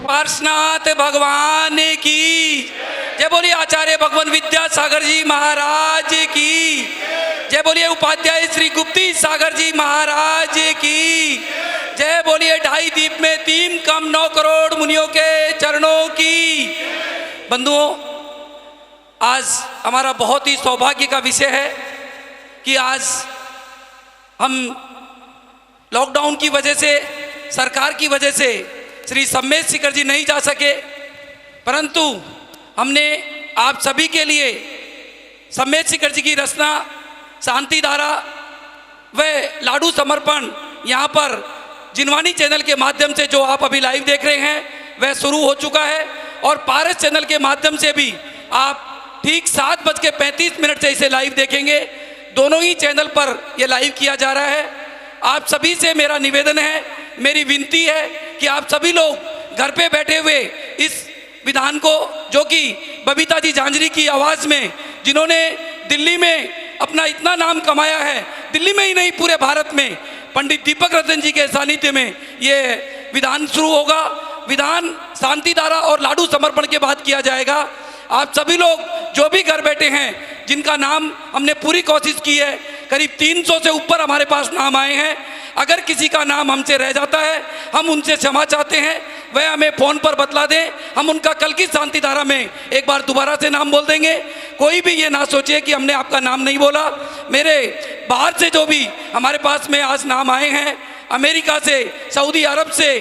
पार्श्वनाथ भगवान की जय बोलिए। आचार्य भगवान विद्यासागर जी महाराज की जय बोलिए। उपाध्याय श्री गुप्ती सागर जी महाराज की जय बोलिए। ढाई दीप में 3 कम 9 करोड़ मुनियों के चरणों की। बंधुओं, आज हमारा बहुत ही सौभाग्य का विषय है कि आज हम लॉकडाउन की वजह से, सरकार की वजह से श्री सम्मेद शिखर जी नहीं जा सके, परंतु हमने आप सभी के लिए सम्मेद शिखर जी की रचना शांति धारा व लाडू समर्पण यहाँ पर जिनवानी चैनल के माध्यम से जो आप अभी लाइव देख रहे हैं वह शुरू हो चुका है, और पारस चैनल के माध्यम से भी आप ठीक 7:35 से इसे लाइव देखेंगे। दोनों ही चैनल पर यह लाइव किया जा रहा है। आप सभी से मेरा निवेदन है, मेरी विनती है कि आप सभी लोग घर पे बैठे हुए इस विधान को, जो कि बबीता जी झांझरी की आवाज़ में, जिन्होंने दिल्ली में अपना इतना नाम कमाया है, दिल्ली में ही नहीं पूरे भारत में, पंडित दीपक रतन जी के सानिध्य में ये विधान शुरू होगा। विधान शांति धारा और लाडू समर्पण के बाद किया जाएगा। आप सभी लोग जो भी घर बैठे हैं, जिनका नाम हमने पूरी कोशिश की है, करीब 300 से ऊपर हमारे पास नाम आए हैं। अगर किसी का नाम हमसे रह जाता है, हम उनसे क्षमा चाहते हैं, वह हमें फ़ोन पर बतला दें, हम उनका कल की शांति धारा में एक बार दोबारा से नाम बोल देंगे। कोई भी ये ना सोचे कि हमने आपका नाम नहीं बोला। मेरे बाहर से जो भी हमारे पास में आज नाम आए हैं, अमेरिका से, सऊदी अरब से,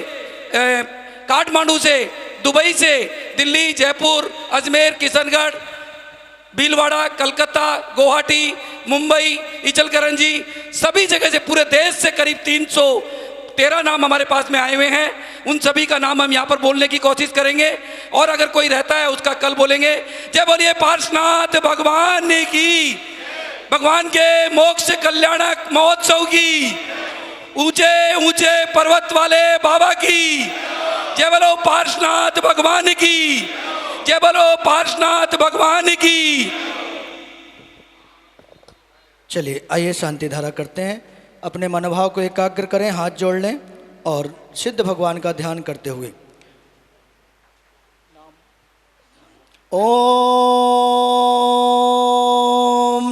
काठमांडू से, दुबई से, दिल्ली, जयपुर, अजमेर, किशनगढ़, भीलवाड़ा, कलकत्ता, गुवाहाटी, मुंबई, इचलकरंजी, सभी जगह से, पूरे देश से करीब 313 नाम हमारे पास में आए हुए हैं। उन सभी का नाम हम यहाँ पर बोलने की कोशिश करेंगे, और अगर कोई रहता है उसका कल बोलेंगे। जय बोलिए पार्श्वनाथ भगवान की, भगवान के मोक्ष कल्याणक महोत्सव की, ऊंचे ऊंचे पर्वत वाले बाबा की जय बोलो। पार्श्वनाथ भगवान की जय बोलो। पार्श्वनाथ भगवान की। चलिए आइए शांति धारा करते हैं। अपने मनोभाव को एकाग्र करें, हाथ जोड़ लें और सिद्ध भगवान का ध्यान करते हुए ओम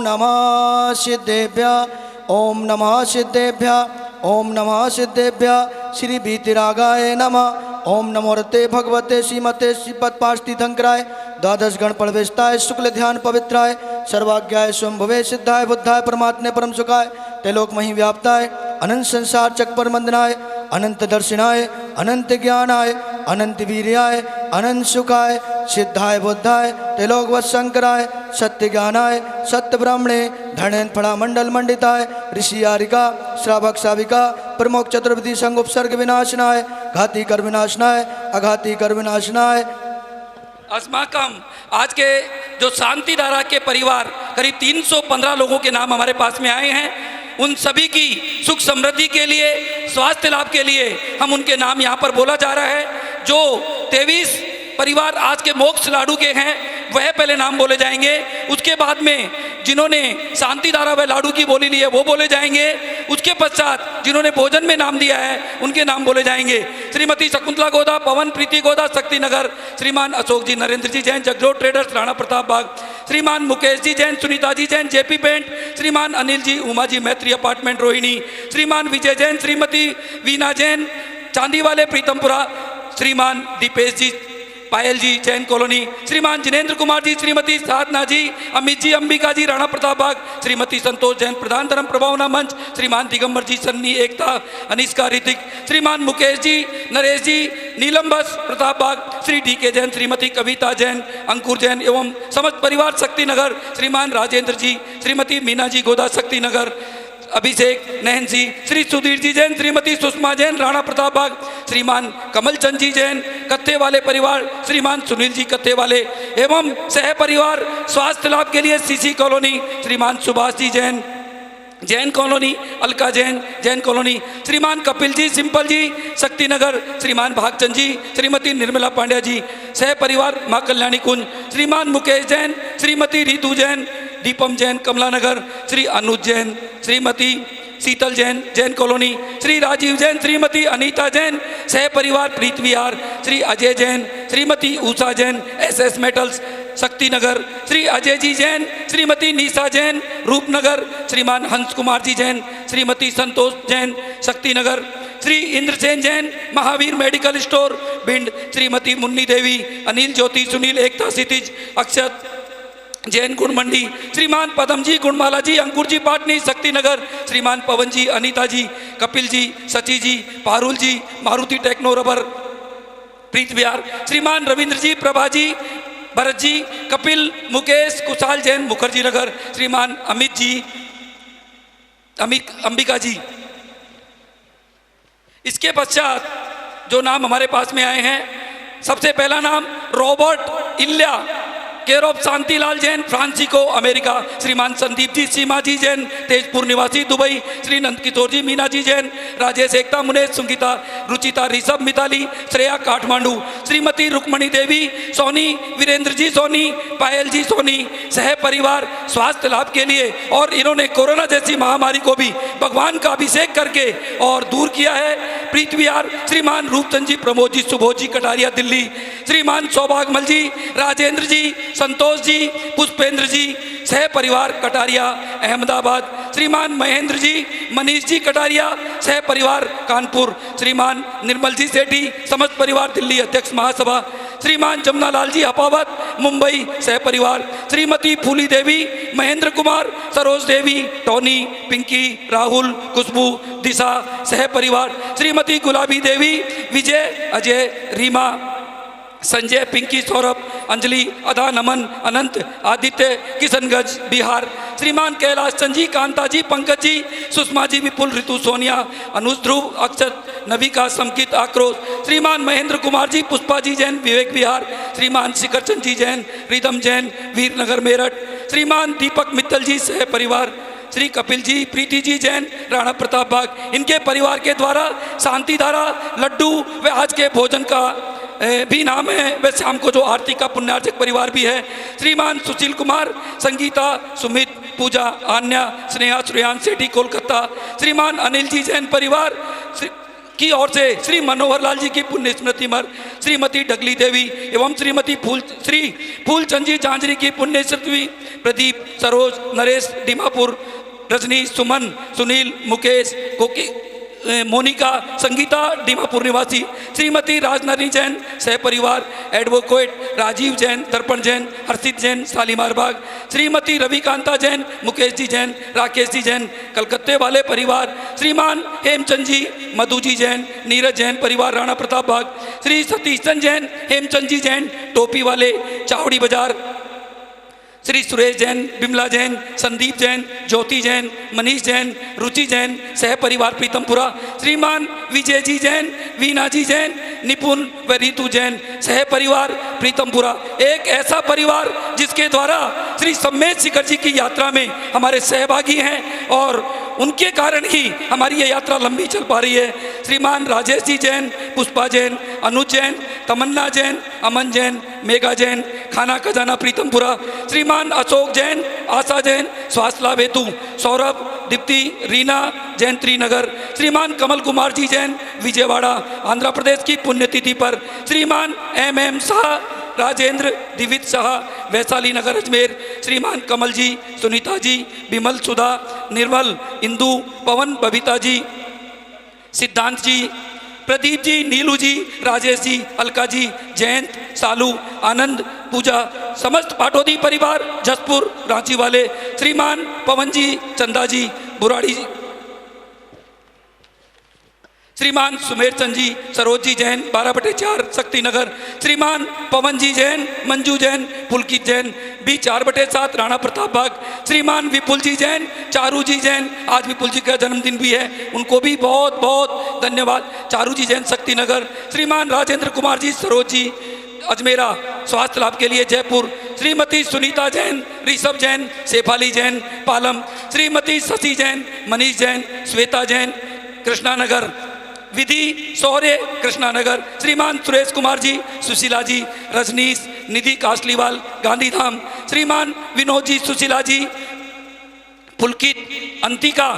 नमः सिद्धेभ्यः, ओम नमः सिद्धेभ्यः, ओम नमः सिद्धेभ्यः। श्री वीतरागाय नमः। ओम नमो रते भगवते श्रीमते श्रीपदपाष्टिधंकराय द्वादश गण प्रवेशताय शुक्ल ध्यान पवित्राय सर्वाज्ञाय स्वयंभुवे सिद्धाय बुद्धाय परमात्मे परम सुखाय त्रैलोक मही व्याप्ताय अनंत संसार चक्र वंदनाय अनंत दर्शनाय अनंत ज्ञानाय अनंत वीर्याय अनंत सुखाय सिद्धाय बुद्धाय त्रैलोक वशंकराय सत्य ज्ञानाय सत्य ब्राह्मणे धनेन फड़ा मंडल मंडिताय ऋषि यारिका श्रावक साविका प्रमुख चतुर्विधि संग उपसर्ग विनाशनाय घाती कर विनाशनाय अघाती कर विनाशनाय अस्माकम। आज के जो शांति धारा के परिवार करीब 315 लोगों के नाम हमारे पास में आए हैं, उन सभी की सुख समृद्धि के लिए, स्वास्थ्य लाभ के लिए हम उनके नाम यहाँ पर बोला जा रहा है। जो 23 परिवार आज के मोक्ष लाडू के हैं वह पहले नाम बोले जाएंगे, उसके बाद में जिन्होंने शांति धारा व लाडू की बोली ली है वो बोले जाएंगे। उसके पश्चात जिन्होंने भोजन में नाम दिया है उनके नाम बोले जाएंगे। श्रीमती शकुंतला गोदा, पवन प्रीति गोदा, शक्ति नगर। श्रीमान अशोक जी, नरेंद्र जी जैन, जगजोत ट्रेडर्स, राणा प्रताप बाग। श्रीमान मुकेश जी जैन, सुनीता जी जैन, जेपी पेंट। श्रीमान अनिल जी, उमा जी, मैत्री अपार्टमेंट, रोहिणी। श्रीमान विजय जैन, श्रीमती वीना जैन, चांदी वाले, प्रीतमपुरा। श्रीमान दीपेश जी, पायल जी, जैन कॉलोनी। श्रीमान जिनेंद्र कुमार जी, श्रीमती साधना जी, अमित जी, अंबिका जी, राणा प्रताप बाग। श्रीमती संतोष जैन, प्रधान धर्म प्रभावना मंच। श्रीमान दिगंबर जी, सन्नी, एकता, अनिष्का, ऋतिक। श्रीमान मुकेश जी, नरेश जी, नीलम बस, प्रताप बाग। श्री डी के जैन, श्रीमती कविता जैन, अंकुर जैन एवं समस्त परिवार, शक्ति नगर। श्रीमान राजेंद्र जी, श्रीमती मीना जी गोदा, शक्ति नगर। अभिषेक, नहन जी, श्री सुधीर जी जैन, श्रीमती सुषमा जैन, राणा प्रताप बाग। श्रीमान कमल चंद जी जैन, कत्थे वाले परिवार। श्रीमान सुनील जी, कत्थे वाले एवं सह परिवार, स्वास्थ्य लाभ के लिए सीसी कॉलोनी। श्रीमान सुभाष जी जैन, जैन कॉलोनी। अलका जैन, जैन कॉलोनी। श्रीमान कपिल जी, सिंपल जी, शक्ति नगर। श्रीमान भागचंद जी, श्रीमती निर्मला पांड्या जी, सह परिवार, माँ कल्याणी कुंज। श्रीमान मुकेश जैन, श्रीमती रितु जैन, दीपम जैन, कमला नगर। श्री अनुज जैन, श्रीमती शीतल जैन, जैन कॉलोनी। श्री राजीव जैन, श्रीमती अनीता जैन, सह परिवार, प्रीत विहार। श्री अजय जैन, श्रीमती उषा जैन, एसएस मेटल्स, शक्ति नगर। श्री अजय जी जैन, श्रीमती निशा जैन, रूपनगर। श्रीमान हंस कुमार जी जैन, श्रीमती संतोष जैन, शक्ति नगर। Shri Indrasen Jain, Mahavir Medical Store, Bhind. श्रीमती मुन्नी देवी, अनिल ज्योति, सुनील, एकता, क्षितिज, अक्षत जैन, गुण मंडी। श्रीमान पदम जी, गुणमाला जी, अंकुर जी, पाटनी, शक्ति नगर। श्रीमान पवन जी, अनीता जी, कपिल जी, सची जी, पारुल जी, मारुति टेक्नो रबर, प्रीत विहार। श्रीमान रविंद्र जी, प्रभा जी, भरत जी, कपिल, मुकेश, कुशाल जैन, मुखर्जी नगर। श्रीमान अमित जी, अंबिका जी। इसके पश्चात जो नाम हमारे पास में आए हैं, सबसे पहला नाम Robert Ilya, care of Shantilal Jain, Francisco, America. श्रीमान संदीप जी, सीमा जी जैन, तेजपुर निवासी, दुबई। श्री नंद किशोर जी, मीना जी जैन, राजेश, एकता, मुनेश, संगीता, रुचिता, ऋषभ, मिताली, श्रेया, काठमांडू। श्रीमती रुक्मणी देवी, सोनी, वीरेंद्र जी सोनी, पायल जी सोनी, सह परिवार, स्वास्थ्य लाभ के लिए। और इन्होंने कोरोना जैसी महामारी को भी भगवान का अभिषेक करके और दूर किया है। प्रीत विहार। श्रीमान रूपचंद जी, प्रमोद जी, सुबोध जी, कटारिया, दिल्ली। श्रीमान सौभागमल जी, राजेंद्र जी, संतोष जी, पुष्पेंद्र जी, सह परिवार, कटारिया, अहमदाबाद। श्रीमान महेंद्र जी, मनीष जी, कटारिया, सह परिवार, कानपुर। श्रीमान निर्मल जी सेठी, समस्त परिवार, दिल्ली, अध्यक्ष महासभा। श्रीमान जमुनालाल जी, हपावत, मुंबई, सह परिवार। श्रीमती फूली देवी, महेंद्र कुमार, सरोज देवी, टोनी, पिंकी, राहुल, खुशबू, दिशा, सह परिवार। श्रीमती गुलाबी देवी, विजय, अजय, रीमा, संजय, पिंकी, सौरभ, अंजलि, अदा, नमन, अनंत, आदित्य, किशनगंज, बिहार। श्रीमान कैलाश चंद जी, कांता जी, पंकज जी, सुषमा जी, विपुल, ऋतु, सोनिया, अनुज, ध्रुव, अक्षत, नविका, संकित, आक्रोश। श्रीमान महेंद्र कुमार जी, पुष्पा जी जैन, विवेक विहार। श्रीमान शिखर चंद जी जैन, रिदम जैन, वीरनगर, मेरठ। श्रीमान दीपक मित्तल जी, सह परिवार। श्री कपिल जी, प्रीति जी जैन, राणा प्रताप बाग। इनके परिवार के द्वारा शांति धारा, लड्डू व आज के भोजन का भी नाम है। वह शाम को जो आरती का पुण्यार्चक परिवार भी है। श्रीमान सुशील कुमार, संगीता, सुमित, पूजा, आन्या, स्नेहा, श्रेयान सेठी, कोलकाता। श्रीमान अनिल जी जैन परिवार की ओर से श्री मनोहर लाल जी की पुण्य स्मृति मर। श्रीमती डगली देवी एवं श्रीमती फूलचंद जी झांझरी की पुण्य स्मृति। प्रदीप, सरोज, नरेश, दीमापुर, रजनी, सुमन, सुनील, मुकेश, कोकी, मोनिका, संगीता, दीमापुर निवासी। श्रीमती राजनानी जैन, सह परिवार। एडवोकेट राजीव जैन, दर्पण जैन, हर्षित जैन, शालीमार बाग। श्रीमती रविकांता जैन, मुकेश जी जैन, राकेश जी जैन, कलकत्ते वाले परिवार। श्रीमान हेमचंद जी, मधु जी जैन, नीरज जैन परिवार, राणा प्रताप बाग। श्री सतीश चंद जैन, हेमचंद जी जैन, टोपी वाले, चावड़ी बाजार। श्री सुरेश जैन, बिमला जैन, संदीप जैन, ज्योति जैन, मनीष जैन, रुचि जैन, सह परिवार, प्रीतमपुरा। श्रीमान विजय जी जैन, वीना जी जैन, निपुण व रीतु जैन, सह परिवार, प्रीतमपुरा। एक ऐसा परिवार जिसके द्वारा श्री सम्मेद शिखर जी की यात्रा में हमारे सहभागी हैं और उनके कारण ही हमारी ये यात्रा लंबी चल पा रही है। श्रीमान राजेश जी जैन, पुष्पा जैन, अनुज जैन, तमन्ना जैन, अमन जैन, मेघा जैन, खाना खजाना, प्रीतमपुरा। श्रीमान अशोक जैन, आशा जैन, स्वास्थ्य लाभ हेतु, सौरभ, दीप्ति रीना जैन त्रिनगर, श्रीमान कमल कुमार जी जैन विजयवाड़ा आंध्र प्रदेश की पुण्यतिथि पर श्रीमान MM शाह राजेंद्र दिवित शाह वैशाली नगर अजमेर, श्रीमान कमल जी सुनीता जी विमल सुधा निर्मल इंदु पवन बबीता जी सिद्धांत जी प्रदीप जी नीलू जी राजेश जी अलका जी जयंत सालू आनंद पूजा समस्त पाटोदी परिवार जसपुर रांची वाले, श्रीमान पवन जी चंदा जी बुराड़ी जी, श्रीमान सुमेर चंद जी सरोज जी जैन 12/4 शक्ति नगर, श्रीमान पवन जी जैन मंजू जैन पुलकित जैन B4/7 राणा प्रताप बाग, श्रीमान विपुल जी जैन चारू जी जैन, आज विपुल जी का जन्मदिन भी है, उनको भी बहुत बहुत धन्यवाद, चारू जी जैन शक्ति नगर, श्रीमान राजेंद्र कुमार जी सरोज जी अजमेरा स्वास्थ्य लाभ के लिए जयपुर, श्रीमती सुनीता जैन ऋषभ जैन शेफाली जैन पालम, श्रीमती शशि जैन मनीष जैन श्वेता जैन कृष्णानगर, विधि सौर्य कृष्णानगर, श्रीमान सुरेश कुमार जी सुशीला जी रजनीश निधि कासलीवाल गांधीधाम, श्रीमान विनोद जी सुशीला जी पुलकित अंतिका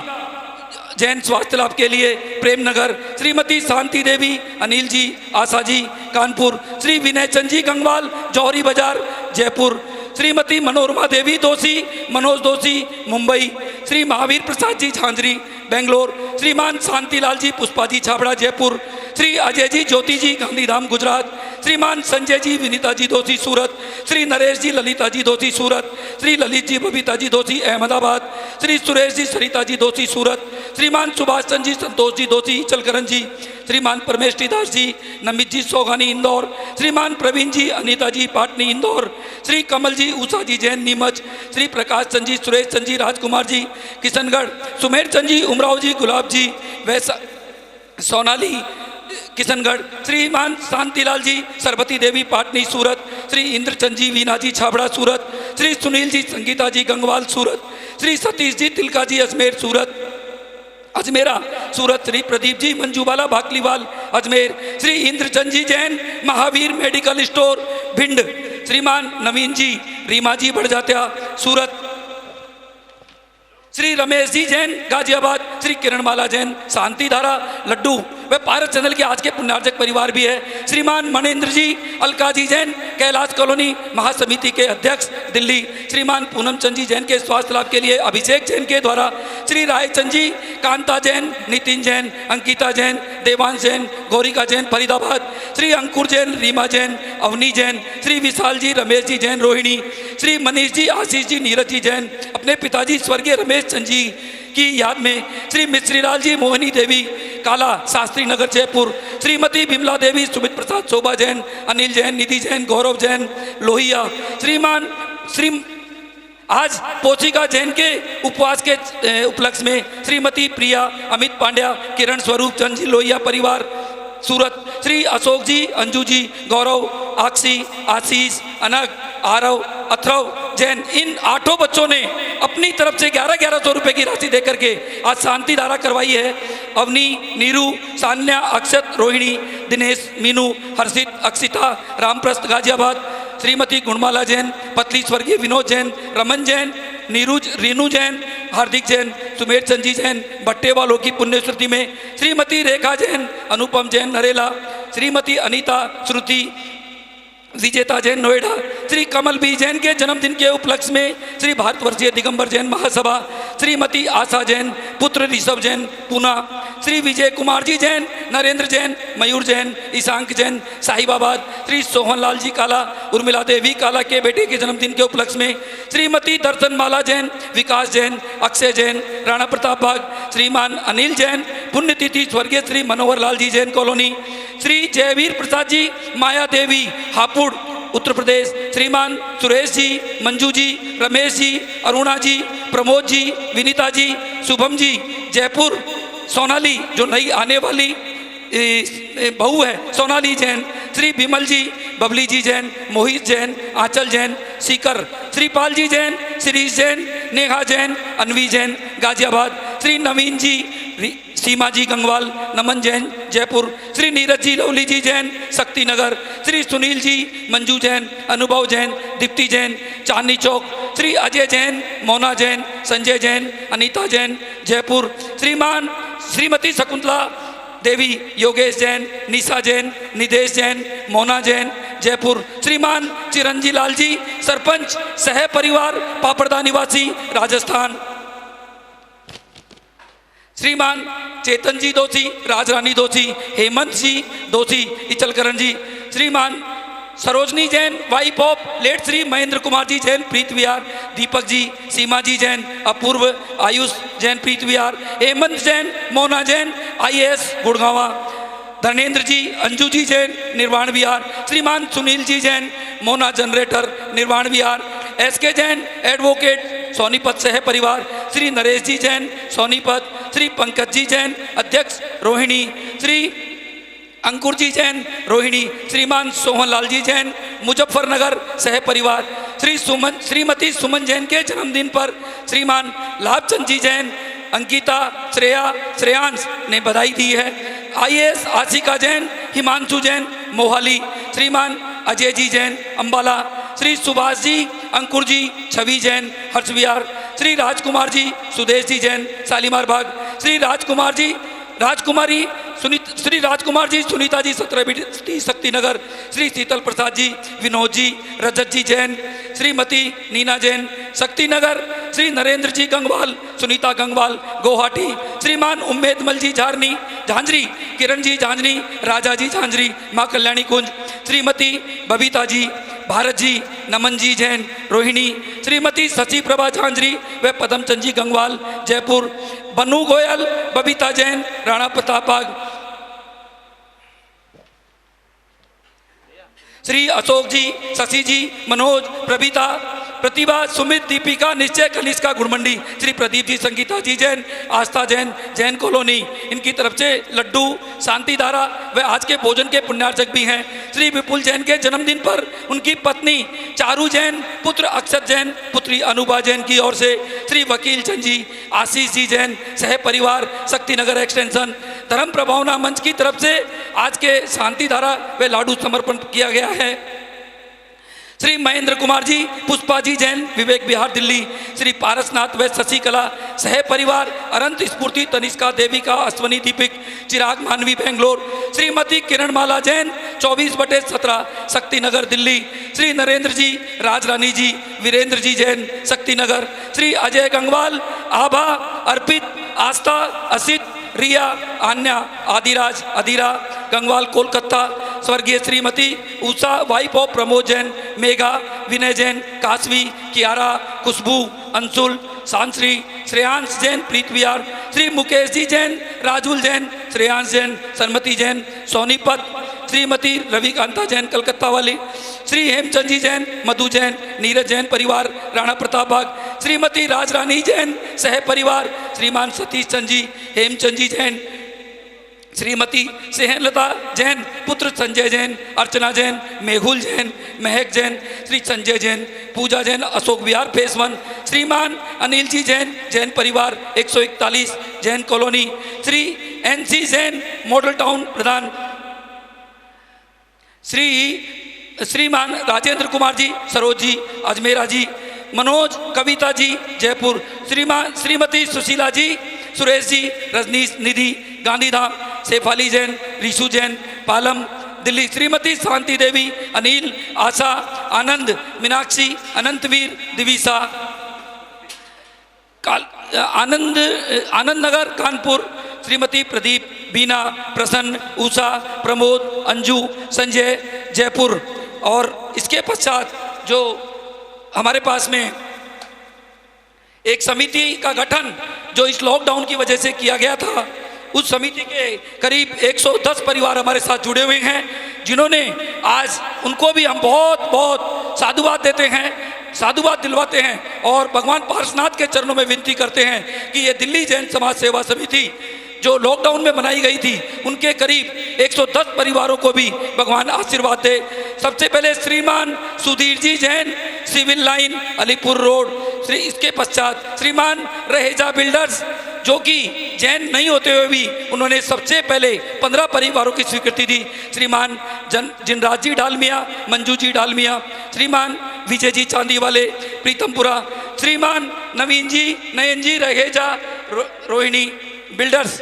जैन स्वास्थ्य लाभ के लिए प्रेमनगर, श्रीमती शांति देवी अनिल जी आशा जी कानपुर, श्री विनय चंद जी गंगवाल जौहरी बाजार जयपुर, श्रीमती मनोरमा देवी दोषी मनोज दोषी मुंबई, श्री महावीर प्रसाद जी झांझरी बेंगलोर, श्रीमान शांतिलाल जी पुष्पा जी छाबड़ा जयपुर, श्री अजय जी ज्योति जी गांधीधाम गुजरात, श्रीमान संजय जी विनीता जी दोषी सूरत, श्री नरेश जी ललिता जी दोषी सूरत, श्री ललित जी बबीता जी दोषी अहमदाबाद, श्री सुरेश जी सरिता जी दोषी सूरत, श्रीमान सुभाष चंद जी संतोष जी दोषी चलकरन जी, श्रीमान परमेश दास जी नमित जी सोगानी इंदौर, श्रीमान प्रवीण जी अनीता जी पाटनी इंदौर, श्री कमल जी उषा जी जैन नीमच, श्री प्रकाश चंद जी सुरेश चंद जी राजकुमार जी किशनगढ़, सुमेर चंद जी उमराव जी गुलाब जी वैसा सोनाली किशनगढ़, श्रीमान शांतिलाल जी सरबती देवी पाटनी सूरत, श्री इंद्रचंद जी वीना जी छाबड़ा सूरत, श्री सुनील जी संगीता जी गंगवाल सूरत, श्री सतीश जी तिलका जी अजमेर सूरत अजमेरा सूरत, श्री प्रदीप जी मंजूबाला भाकलीवाल अजमेर, श्री इंद्रचंद जी जैन महावीर मेडिकल स्टोर भिंड, श्रीमान नवीन जी रीमा जी बढ़जात्या सूरत, श्री रमेश जी जैन गाजियाबाद, श्री किरणमाला जैन शांतिधारा लड्डू वे पारस चैनल के आज के पुण्यार्जक परिवार भी है, श्रीमान मनेन्द्र जी अलका जी जैन कैलाश कॉलोनी महासमिति के अध्यक्ष दिल्ली, श्रीमान पूनम चंद जी जैन के स्वास्थ्य लाभ के लिए अभिषेक जैन के द्वारा, श्री राय चंद जी कांता जैन नितिन जैन अंकिता जैन देवांश जैन गौरिका जैन फरीदाबाद, श्री अंकुर जैन रीमा जैन अवनी जैन, श्री विशाल जी रमेश जी जैन रोहिणी, श्री मनीष जी आशीष जी नीरज जी जैन अपने पिताजी स्वर्गीय रमेश चंद जी की याद में, श्री मिश्रीलाल जी मोहिनी देवी काला शास्त्री नगर जयपुर, श्रीमती बिमला देवी सुमित प्रसाद शोभा जैन अनिल जैन निधि जैन गौरव जैन लोहिया, श्रीमान श्री आज पोचिका जैन के उपवास के उपलक्ष्य में श्रीमती प्रिया अमित पांड्या किरण स्वरूप चंद जी लोहिया परिवार सूरत, श्री अशोक जी अंजू जी गौरव आक्षी आशीष अनग आरव अथरव जैन, इन 8 बच्चों ने अपनी तरफ से 1100 रुपये की राशि देकर के आज शांति धारा करवाई है। अवनी नीरू सान्या अक्षत रोहिणी दिनेश मीनू हर्षित अक्षिता रामप्रस्थ गाजियाबाद, श्रीमती गुणमाला जैन पतली स्वर्गीय विनोद जैन रमन जैन नीरूज रीनू जैन हार्दिक जैन सुमेर चंद जी जैन भट्टे वालों की पुण्यस्मृति में, श्रीमती रेखा जैन अनुपम जैन नरेला, श्रीमती अनीता श्रुति विजेता जैन नोएडा, श्री कमल बी जैन के जन्मदिन के उपलक्ष्य में श्री भारतवर्षीय दिगंबर जैन महासभा, श्रीमती आशा जैन पुत्र ऋषभ जैन पूना, श्री विजय कुमार जी जैन नरेंद्र जैन मयूर जैन ईशांक जैन साहिबाबाद, श्री सोहनलाल जी काला उर्मिला देवी काला के बेटे के जन्मदिन के उपलक्ष्य में, श्रीमती दर्शन माला जैन विकास जैन अक्षय जैन राणा प्रताप बाग, श्रीमान अनिल जैन पुण्यतिथि स्वर्गीय श्री मनोहर लाल जी जैन कॉलोनी, श्री जयवीर प्रसाद जी माया देवी हापुड़ उत्तर प्रदेश, श्रीमान सुरेश जी मंजू जी रमेश जी अरुणा जी प्रमोद जी विनीता जी शुभम जी जयपुर, सोनाली जो नई आने वाली बहू है सोनाली जैन, श्री विमल जी बबली जी जैन मोहित जैन आंचल जैन सीकर, श्रीपाल जी जैन शिरीष जैन नेहा जैन अनवी जैन गाजियाबाद, श्री नवीन जी सीमा जी गंगवाल नमन जैन जयपुर, श्री नीरज जी लवली जी जैन शक्तिनगर, श्री सुनील जी मंजू जैन अनुभव जैन दीप्ति जैन चांदनी चौक, श्री अजय जैन, मोना जैन, संजय जैन, अनीता जैन, जयपुर। श्रीमान श्रीमती शकुंतला देवी, योगेश जैन, निशा जैन, निदेश जैन, मोना जैन, जयपुर। श्रीमान चिरंजी लाल जी, सरपंच सह परिवार पापड़दा निवासी, राजस्थान। श्रीमान चेतन जी दोषी, राजरानी दोषी, हेमंत जी दोषी, Ichalkaran ji. Shriman Sarojini Jain, wife of late Shri Mahendra Kumar ji Jain, Preet Vihar, Deepak ji, Seema ji Jain, Apoorv, Ayush Jain, Preet Vihar, Hemant Jain, Mona Jain, IAS Gurgaon. Dharmendra ji, Anju ji Jain, Nirvan Vihar. Shriman Sunil ji Jain, Mona generator, Nirvan Vihar. SK Jain, advocate, Sonipat सह परिवार। श्री नरेश जी जैन, सोनीपत। श्री पंकज जी जैन, अध्यक्ष, रोहिणी। श्री अंकुर जी जैन, रोहिणी। श्रीमान सोहनलाल जी जैन, मुजफ्फरनगर सह परिवार। श्रीमती सुमन जैन के जन्मदिन पर श्रीमान लाभचंद जी जैन, अंकिता, श्रेया, श्रेयांश ने बधाई दी है। IAS आशिका जैन, हिमांशु जैन, मोहाली। श्रीमान अजय जी जैन, अंबाला। श्री सुभाष जी, अंकुर जी, छवि जैन, हर्ष विहार। श्री राजकुमार जी, सुदेश जी जैन, शालीमार बाग। श्री राजकुमार जी, राजकुमारी श्री राजकुमार जी, सुनीता जी, 17 शक्तिनगर। श्री शीतल प्रसाद जी, विनोद जी, रजत जी जैन। श्रीमती नीना जैन, शक्तिनगर। श्री नरेंद्र जी गंगवाल, सुनीता गंगवाल, गुवाहाटी। श्रीमान उम्मेद मल जी झांझरी, किरण जी झांझरी, राजा जी झांझरी, माँ कल्याणी कुंज। श्रीमती बबीता जी, भारत जी, नमन जी जैन, रोहिणी। श्रीमती शशि प्रभा झांझरी व पदमचंद जी गंगवाल, जयपुर। बन्नू गोयल, बबीता जैन, राणा प्रताप बाग। श्री अशोक जी, शशि जी, मनोज, प्रबीता, प्रतिभा, सुमित, दीपिका, निश्चय, कनिष्का, गुड़मंडी। श्री प्रदीप जी, संगीता जी जैन, आस्था जैन, जैन कॉलोनी। इनकी तरफ से लड्डू, शांति धारा व आज के भोजन के पुण्यार्चक भी हैं। श्री विपुल जैन के जन्मदिन पर उनकी पत्नी चारू जैन, पुत्र अक्षत जैन, पुत्री अनुभा जैन की ओर से श्री वकील चंद जी, आशीष जी जैन, सह परिवार, शक्तिनगर एक्सटेंशन। धर्म प्रभावना मंच की तरफ से आज के शांति धारा व लाडू समर्पण किया गया है। श्री महेंद्र कुमार जी, पुष्पा जी जैन, विवेक विहार, दिल्ली। श्री पारसनाथ व शशिकला सह परिवार, अनंत स्फूर्ति, तनिष्का, देविका, अश्वनी, दीपिक, चिराग मानवी, बेंगलोर। श्रीमती किरणमाला जैन, 24/17 शक्तिनगर, दिल्ली। श्री नरेंद्र जी, राजरानी जी, वीरेंद्र जी जैन, शक्तिनगर। श्री अजय गंगवाल, आभा, अर्पित, आस्था, असित, रिया, आन्या, आदिराज, अधीरा गंगवाल, कोलकाता। स्वर्गीय श्रीमती उषा, वाइफ ऑफ प्रमोद जैन, मेघा, विनय जैन, काशवी, कियारा, खुशबू, अंशुल, सांश्री, श्रेयांश जैन, प्रीत विहार। श्री मुकेश जी जैन, राजुल जैन, श्रेयांश जैन, सन्मति जैन, सोनीपत। श्रीमती रविकांता जैन, कलकत्ता वाली। श्री हेमचंद जी जैन, मधु जैन, नीरज जैन परिवार, राणा प्रताप बाग। श्रीमती राजरानी जैन, सह परिवार। श्रीमान सतीश चंद जी, हेमचंद जी जैन। श्रीमती सेहनलता जैन, पुत्र संजय जैन, अर्चना जैन, मेहुल जैन, महक जैन। श्री संजय जैन, पूजा जैन, अशोक विहार फेस 1। श्रीमान अनिल जी जैन, जैन परिवार, 141 Jain Colony. Shri NC Jain, Model Town प्रधान। श्रीमान राजेंद्र कुमार जी, सरोज जी, अजमेरा जी। मनोज, कविता जी, जयपुर। श्रीमती सुशीला जी, सुरेश जी, रजनीश, निधि, गांधीधाम। शेफाली जैन, रिशु जैन, पालम, दिल्ली। श्रीमती शांति देवी, अनिल, आशा, आनंद, मीनाक्षी, अनंतवीर, दिविसा, आनंद नगर, कानपुर। श्रीमती प्रदीप, बीना, प्रसन्न, उषा, प्रमोद, अंजू, संजय, जयपुर। और इसके पश्चात जो हमारे पास में एक समिति का गठन जो इस लॉकडाउन की वजह से किया गया था, उस समिति के करीब 110 परिवार हमारे साथ जुड़े हुए हैं, जिन्होंने आज उनको भी हम बहुत बहुत साधुवाद देते हैं, साधुवाद दिलवाते हैं और भगवान पार्श्वनाथ के चरणों में विनती करते हैं कि ये दिल्ली जैन समाज सेवा समिति जो लॉकडाउन में बनाई गई थी, उनके करीब 110 परिवारों को भी भगवान आशीर्वाद दे। सबसे पहले Shriman Sudhir ji Jain, Civil Line, Alipur Road. इसके पश्चात श्रीमान रहेजा बिल्डर्स, जो कि जैन नहीं होते हुए भी उन्होंने सबसे पहले 15 परिवारों की स्वीकृति दी। श्रीमान जिनराज जी डालमिया, मंजू जी डालमिया। श्रीमान विजय जी चांदी वाले प्रीतमपुरा, श्रीमान नवीन जी नयन जी रहेजा रोहिणी बिल्डर्स,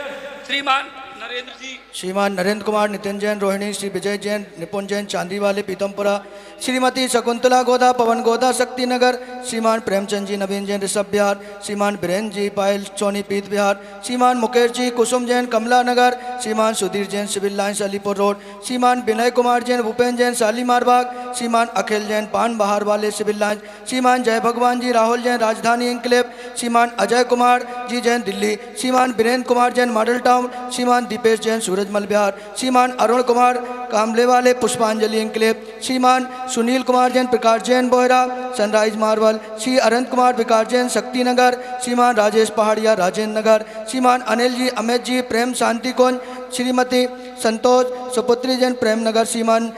श्रीमान नरेंद्र जी, श्रीमान नरेंद्र कुमार नितिन जैन रोहिणी, श्री विजय जैन निपुण जैन चांदी वाले पीतमपुरा, श्रीमती शकुंतला गोदा पवन गोदा शक्ति नगर, श्रीमान प्रेमचंद जी नवीन जैन ऋषभ बिहार, श्रीमान बीरेन्द्र जी पायल सोनी पीत बिहार, श्रीमान मुकेश जी कुसुम Jain Kamla Nagar, Shriman Sudhir Jain Civil Lines Alipur Road, Shriman Vinay Kumar Jain Bhupen Jain Shalimar बाग, श्रीमान अखिल जैन पान बहार वाले सिविल लाइन्स, श्रीमान जय भगवान जी राहुल जैन राजधानी इंक्लेव, श्रीमान अजय कुमार जी जैन दिल्ली, श्रीमान बीरेन्द्र कुमार जैन मॉडल टाउन, श्रीमान दीपेश जैन सूरजमल बिहार, श्रीमान अरुण कुमार कामले वाले पुष्पांजलि इंक्लेव, श्रीमान सुनील कुमार जैन प्रकाश जैन बोहरा सनराइज मार्बल, श्री अनंत कुमार विकास जैन शक्ति नगर, श्रीमान राजेश पहाड़िया राजेंद्र नगर, श्रीमान अनिल जी अमित जी प्रेम शांति कुंज, श्रीमती संतोष सुपुत्री जैन प्रेम नगर, श्रीमान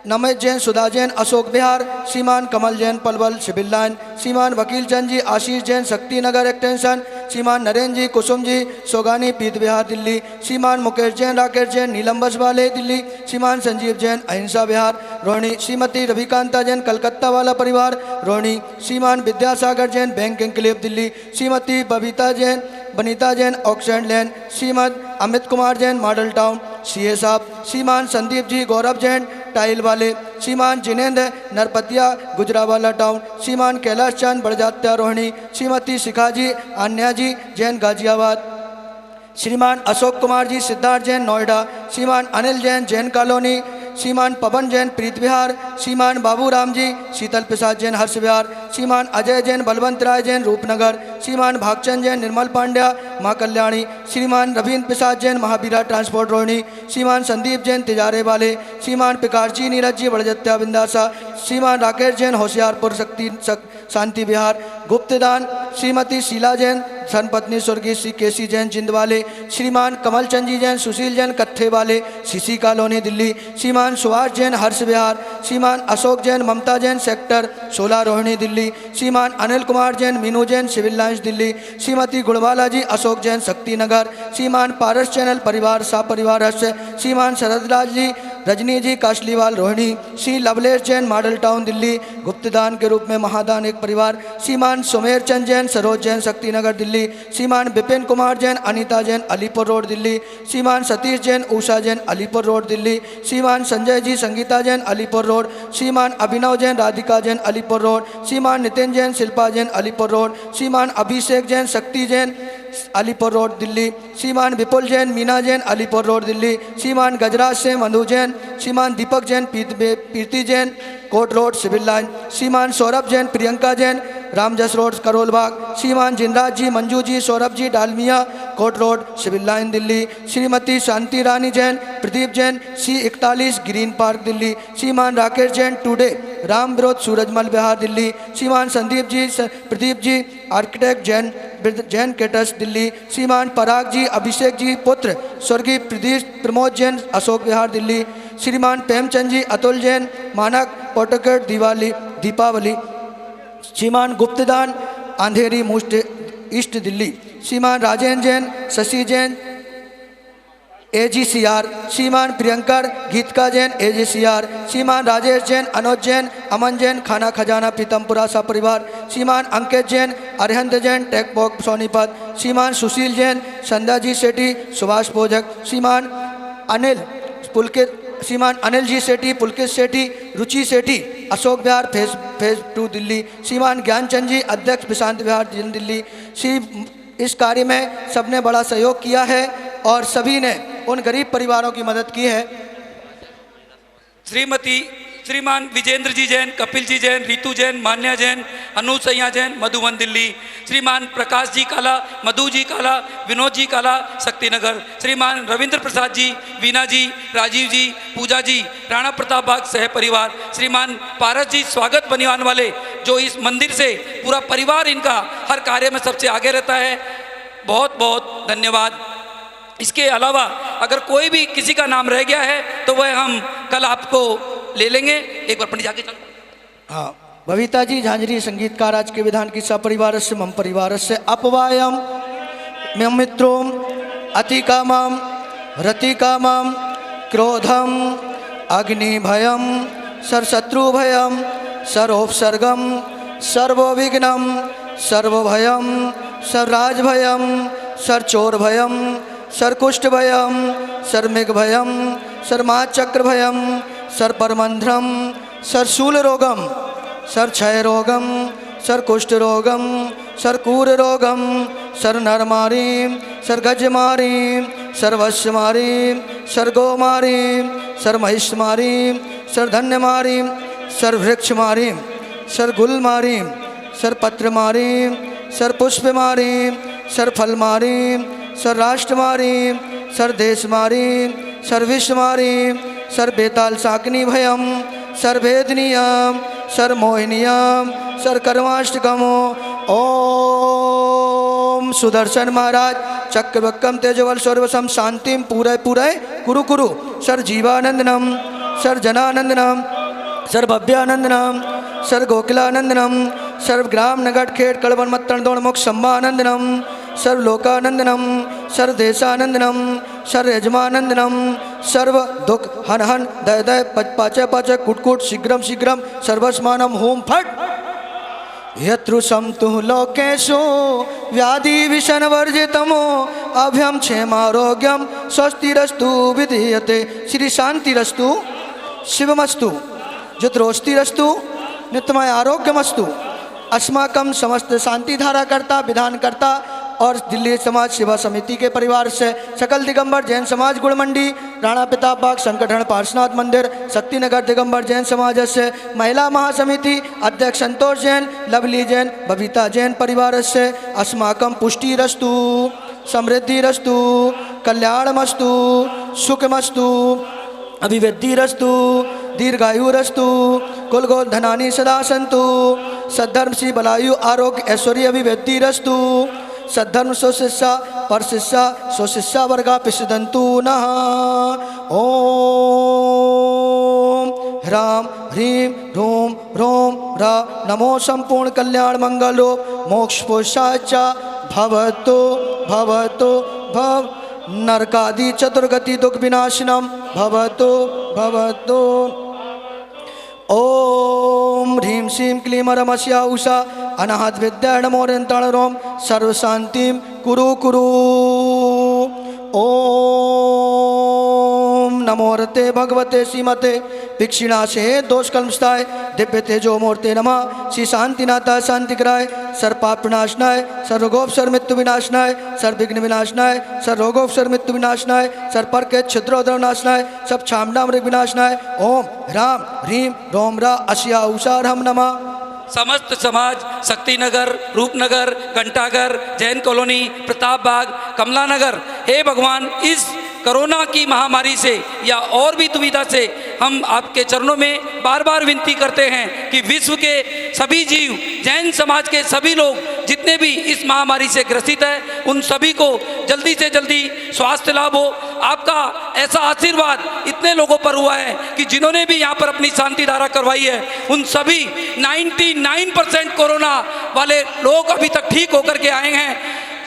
नमेश जैन सुधा जैन अशोक विहार, श्रीमान कमल जैन पलवल सिविल लाइन, श्रीमान वकील चंद जी आशीष जैन शक्ति नगर एक्सटेंशन, श्रीमान नरेंद्र जी कुसुम जी सोगानी पीत विहार दिल्ली, श्रीमान मुकेश जैन राकेश जैन नीलम बसवाले दिल्ली, श्रीमान संजीव जैन अहिंसा विहार रोहिणी, श्रीमती रविकांता जैन कलकत्ता वाला परिवार Rohini, Shriman Vidyasagar Jain Bank Enclave Delhi, Shrimati Banita Jain Occident Land, Shrimad Amit Kumar Jain Model Town CA साहब, श्रीमान संदीप जी गौरव जैन टाइल वाले, श्रीमान जिनेन्द्र नरपतिया गुजरावाला टाउन, श्रीमान कैलाश चंद बड़जात्या रोहिणी, श्रीमती शिखा जी आन्या जी जैन गाजियाबाद, श्रीमान अशोक कुमार जी सिद्धार्थ जैन नोएडा, श्रीमान अनिल जैन जैन कॉलोनी, श्रीमान पवन जैन प्रीत विहार, श्रीमान बाबू राम जी शीतल प्रसाद जैन हर्ष विहार, श्रीमान अजय जैन बलवंत राय जैन रूपनगर, श्रीमान भागचंद जैन निर्मल पांड्या माँ कल्याणी, श्रीमान रविंद्र प्रसाद जैन महावीरा ट्रांसपोर्ट रोहिणी, श्रीमान संदीप जैन तिजारे वाले, श्रीमान प्रकाश जी नीरज जी बड़जत्या बिंदासा, श्रीमान राकेश जैन होशियारपुर शांति विहार गुप्तदान, श्रीमती शीला जैन धर्मपत्नी स्वर्गीय श्री केसी जैन जिंदवाले, श्रीमान कमल चंद जी जैन सुशील जैन कत्थे वाले सीसी कॉलोनी दिल्ली, श्रीमान सुभाष जैन हर्ष विहार, श्रीमान अशोक जैन ममता जैन सेक्टर 16 रोहिणी दिल्ली, श्रीमान अनिल कुमार जैन मीनू जैन सिविल लाइन्स दिल्ली, श्रीमती गुड़वाला जी अशोक जैन शक्ति नगर, श्रीमान पारस चैनल परिवार सा परिवार हर्ष, श्रीमान शरदराज जी रजनी जी काशलीवाल रोहिणी, श्री लवलेश जैन मॉडल टाउन दिल्ली गुप्तदान के रूप में महादान एक परिवार, श्रीमान सुमेर चंद जैन सरोज जैन शक्ति नगर दिल्ली, श्रीमान विपिन कुमार जैन अनीता जैन अलीपुर रोड दिल्ली, श्रीमान सतीश जैन उषा जैन अलीपुर रोड दिल्ली, श्रीमान संजय जी संगीता जैन अलीपुर रोड, श्रीमान अभिनव जैन राधिका जैन अलीपुर रोड, श्रीमान नितिन जैन शिल्पा जैन अलीपुर रोड, श्रीमान अभिषेक जैन शक्ति जैन अलीपुर रोड दिल्ली, श्रीमान विपुल जैन मीना जैन अलीपुर रोड दिल्ली, श्रीमान गजराज से मधु जैन, श्रीमान दीपक जैन प्रीति Jain coat Road Civil line, Shriman Saurabh Jain Priyanka Jain Ramjas Road Karol Bagh, Shriman Jinraj ji Manju ji Saurabh ji Dalmia Court Road Civil Line Delhi, Shrimati Shanti Rani Jain Pradeep Jain C41 Green Park Delhi, Shriman Rakesh Jain today Ram विरोध सूरजमल बिहार दिल्ली, श्रीमान संदीप जी प्रदीप जी आर्किटेक्ट जैन केटस दिल्ली, श्रीमान पराग जी अभिषेक जी पुत्र स्वर्गीय प्रमोद जैन अशोक विहार दिल्ली, श्रीमान प्रेमचंद जी अतुल जैन मानक पोटोकेट दीपावली, श्रीमान गुप्तदान अंधेरी मुस्ट ईस्ट दिल्ली, श्रीमान राजेंद्र जैन शशि जैन AGCR, श्रीमान प्रियंकर गीतका जैन AGCR, श्रीमान राजेश जैन अनोज जैन अमन जैन खाना खजाना प्रीतमपुरा सा परिवार, श्रीमान अंकित जैन अरहंत जैन टेकपॉक सोनीपत, श्रीमान सुशील जैन संध्या जी सेठी सुभाष भोजक, श्रीमान अनिल जी सेठी पुलकित सेठी रुचि सेठी अशोक विहार फेज 2 दिल्ली, श्रीमान ज्ञानचंद जी अध्यक्ष प्रशांत विहार दिल्ली। इस कार्य में सबने बड़ा सहयोग किया है और सभी ने उन गरीब परिवारों की मदद की है। श्रीमान विजेंद्र जी जैन, कपिल जी जैन, रितु जैन, मान्या जैन, अनुसैया जैन मधुबन दिल्ली, श्रीमान प्रकाश जी काला, मधु जी काला, विनोद जी काला शक्तिनगर, श्रीमान रविंद्र प्रसाद जी, वीना जी, राजीव जी, पूजा जी राणा प्रताप बाग सह परिवार, श्रीमान पारस जी स्वागत बनियान वाले जो इस मंदिर से पूरा परिवार इनका हर कार्य में सबसे आगे रहता है, बहुत बहुत धन्यवाद। इसके अलावा अगर कोई भी किसी का नाम रह गया है तो वह हम कल आपको ले लेंगे। एक बार पंडित जाके चल। हाँ, बबीता जी झांझरी संगीतकार आज के विधान की सपरिवार से मम परिवार से अपवायम मम मित्रों अतिकामम रतिकामम क्रोधम अग्नि भयम सरशत्रु भयम सर्वोपसर्गम सर्वविघ्नं सर्वभयं सर्वराजभयं सर्वचोरभयं सर्वकुष्ठभयं सर्वमृगभयं सर्वमाचक्रभयं सर्वपरमन्ध्रं सर्वशूलरोगं सर्वक्षयरोगं सर्वकुष्ठरोगं सर्वकूररोगं सर्वनरमारीं सर्वगजमारीं सर्ववश्यमारीं सर्वगोमारीं सर्वमहिषमारीं सर्वधन्यमारीं सर्ववृक्षमारीं सर्वगुलमारीं सर्वपत्रमारीं सर्वपुष्पमारीं सर्वफलमारीं सर्वराष्ट्रमारीं सर्वदेशमारीं सर्वविश्वमारीं सर्वबेताल साकिनी भयं सर्वभेदनीयं सर्वमोहिनीयं सर्वकर्माष्टकमो ओम सुदर्शन महाराज चक्रवक्कम तेजवल सर्वसम शांतिम पूरे पूरे कुरु कुरु सर जीवानंदनम सर जनानंदनम सर भव्यानंदनम सर गोकुलानंदनम सर्व ग्राम नगट खेड़ कड़वन मत्तण दौड़ मोक्ष संभानंदनम सर्व लोकानंदनम सर्व देशानंदनम सर्व यजमानंदनम सर्व दुख हन हन दय दय पाच पाच कुट कुट शीघ्रम शीघ्रम सर्वस्मानम होम फट यत्रुषम तु लोकेशु व्याधि विषण वर्जितमो अभ्यम क्षेमारोग्यम स्वस्तिरस्तु विधीयते श्री शांतिरस्तु शिवमस्तु जत्रोस्तिरस्तु नित्यमय आरोग्यमस्तु अस्माकं समस्त शांति धारा करता विधान करता और दिल्ली समाज सेवा समिति के परिवार से सकल दिगंबर जैन समाज गुड़ मंडी राणा प्रताप बाग संकटहरण पार्श्वनाथ मंदिर शक्तिनगर दिगंबर जैन समाज से महिला महासमिति अध्यक्ष संतोष जैन लवली जैन बबीता जैन परिवार से अस्माकं पुष्टिरस्तु समृद्धिरस्तु कल्याणमस्तु सुखमस्तु अभिवृद्धिरस्तु दीर्घायुरस्तु कुल गोल धनानि सदा सन्तु सद्धर्म सी बलायु आरोग्य ऐश्वर्य अभिवृद्धिरस्तु सद्धर्म स्वशिष्या परशिष्या स्वशिष्या वर्गा पिषदन्तु नः ओम ह्रां ह्रीं ह्रूं ह्रौं ह्रा नमो संपूर्ण कल्याण मंगलो मोक्ष पुरुषाच भवतु भवतु भव नरकादि चतुर्गति दुख विनाशनम भवतु भवतु ओम ह्रीं श्रीं क्लीं रमस्या उषा अनाहत विद्या नमोरेन्तणरोम सर्व शांतिं कुरु कुरु ओम नमोरते भगवते श्रीमते भिक्षिणाशे दोष कल्मषताय दिव्य तेजो मूर्ते नमः श्री शांतिनाथा शांतिकराय सर्व पाप विनाशनाय सर्वगोपसर मृत्यु विनाशनाय सर्व विघ्न विनाशनाय सर्व रोगोपसर मृत्यु विनाशनाय सर्व पर के छिद्रोदर विनाशनाय सब छामडा मृग विनाशनाय ओम ह्रां ह्रीं ह्रौं ह्रा अस्या उषा ह्रम नमः समस्त समाज शक्तिनगर रूपनगर घंटाघर जैन कॉलोनी प्रताप बाग कमला नगर हे भगवान इस कोरोना की महामारी से या और भी दुविधा से हम आपके चरणों में बार बार विनती करते हैं कि विश्व के सभी जीव जैन समाज के सभी लोग जितने भी इस महामारी से ग्रसित हैं उन सभी को जल्दी से जल्दी स्वास्थ्य लाभ हो। आपका ऐसा आशीर्वाद इतने लोगों पर हुआ है कि जिन्होंने भी यहाँ पर अपनी शांति धारा करवाई है उन सभी 99% कोरोना वाले लोग अभी तक ठीक होकर के आए हैं।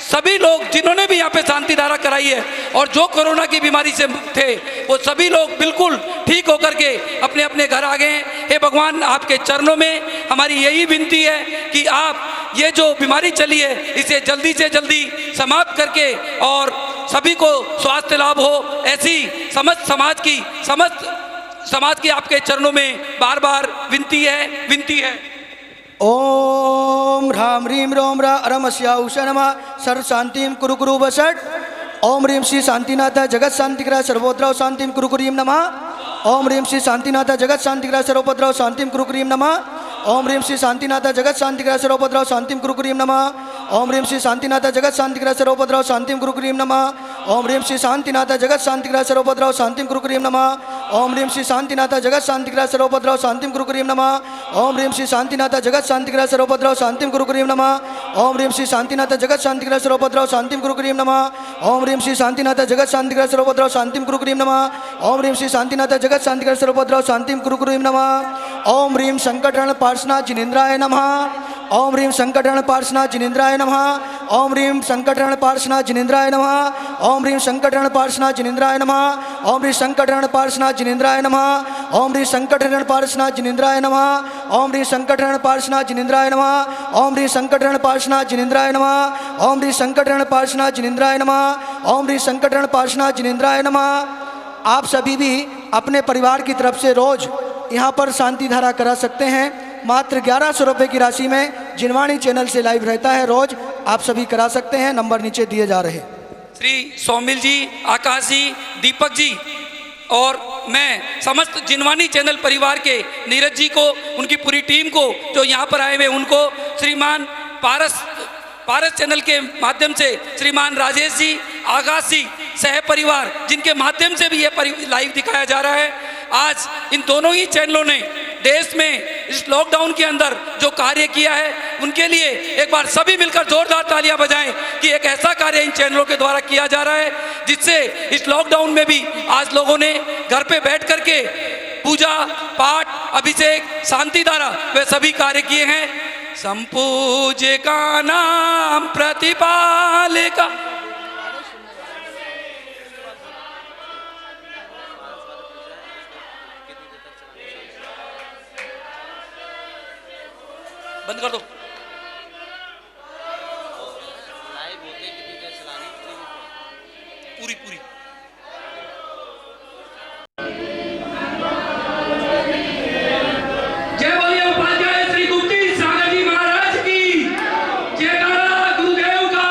सभी लोग जिन्होंने भी यहाँ पे शांति धारा कराई है और जो कोरोना की बीमारी से थे वो सभी लोग बिल्कुल ठीक होकर के अपने अपने घर आ गए हैं। हे भगवान आपके चरणों में हमारी यही विनती है कि आप ये जो बीमारी चली है इसे जल्दी से जल्दी समाप्त करके और सभी को स्वास्थ्य लाभ हो ऐसी समस्त समाज की आपके चरणों में बार बार विनती है। ओम ह्रां ह्रीं ह्रौं ह्रा रमस्या उषा नमः सर्व शांतिं कुरु कुरु वसट ओम ह्रीं श्री शांतिनाथ जगत शांतिग्रह सर्वोद्रव शांतिं कुरु कुरीं नमः ओम ह्रीं श्री शांतिनाथ जगत शांतिग्रह सर्वोपद्रव शांतिं कुरु कुरीं नमः ओम ह्रीं श्री शांतिनाथ जगत शांतिग्रह सर्वोपद्रव शांतिं कुरु कुरीं नमः ओम ह्रीं श्री शांतिनाथ जगत शांतिग्रह सर्वोपद्रव शांतिं कुरु कुरीं नमः ओम ह्रीं श्री शांतिनाथ जगत शांतिग्रह सर्वोपद्रव शांतिं कुरु कुरीं नमः ओम ह्रीं श्री शांतिनाथ जगत शांतिग्रह सर्वोपद्रव शांतिं कुरु कुरीं नमः ओम ह्रीं श्री शांतिनाथ जगत शांतिग्रह सर्वोपद्रव शांतिं कुरु कुरीं नमः ओम ह्रीं श्री शांतिनाथ जगत शांतिग्रह सर्वोपद्रव शांतिं कुरु कुरीं नमः ओम ह्रीं श्री शांतिनाथ जगत शांतिग्रह सर्वोपद्रव शांतिं कुरु कुरीं नमः ओम ह्रीं श्री शांतिनाथ जगत शांतिग्रह सर्वोपद्रव शांतिं कुरु कुरीं नमः ओम ह्रीं संकटहरण पार्श्वनाथ जिनेन्द्राय नमः ओम ह्रीं संकटहरण पार्श्वनाथ जिनेन्द्राय नमः। ओम ह्रीं संकटहरण पार्श्वनाथ जिनेन्द्राय नमः। ओम ह्रीं संकटहरण पार्श्वनाथ जिनेन्द्राय नमः। ओम ह्रीं संकटहरण पार्श्वनाथ जिनेन्द्राय नमः। ओम ह्रीं संकटहरण पार्श्वनाथ जिनेन्द्राय नमः। ओम ह्रीं संकटहरण पार्श्वनाथ जिनेन्द्राय नमः। ओम ह्रीं संकटहरण पार्श्वनाथ जिनेन्द्राय नमः। ओम ह्रीं संकटहरण पार्श्वनाथ जिनेन्द्राय नमः। ओम ह्रीं संकटहरण पार्श्वनाथ जिनेन्द्राय नमः। आप सभी भी अपने परिवार की तरफ से रोज यहाँ पर शांति धारा करा सकते हैं। मात्र 1100 रुपये की राशि में जिनवाणी चैनल से लाइव रहता है, रोज आप सभी करा सकते हैं। नंबर नीचे दिए जा रहे हैं। श्री सौमिल जी, आकाश जी, दीपक जी और मैं समस्त जिनवानी चैनल परिवार के नीरज जी को, उनकी पूरी टीम को जो यहाँ पर आए हुए उनको, श्रीमान पारस चैनल के माध्यम से श्रीमान राजेश जी, आकाश जी, सह परिवार जिनके माध्यम से भी ये लाइव दिखाया जा रहा है। आज इन दोनों ही चैनलों ने देश में इस लॉकडाउन के अंदर जो कार्य किया है उनके लिए एक बार सभी मिलकर जोरदार तालियां बजाएं कि एक ऐसा कार्य इन चैनलों के द्वारा किया जा रहा है जिससे इस लॉकडाउन में भी आज लोगों ने घर पे बैठ करके पूजा पाठ, अभिषेक, शांति धारा वे सभी कार्य किए हैं। संपूज्य का नाम प्रतिपालिका बंद कर दो। लाइव होते कितनी देर चलानी पूरी जय बोलिए उपाध्याय श्री गुप्ती सागर जी महाराज की जयकारा गुरुदेव का।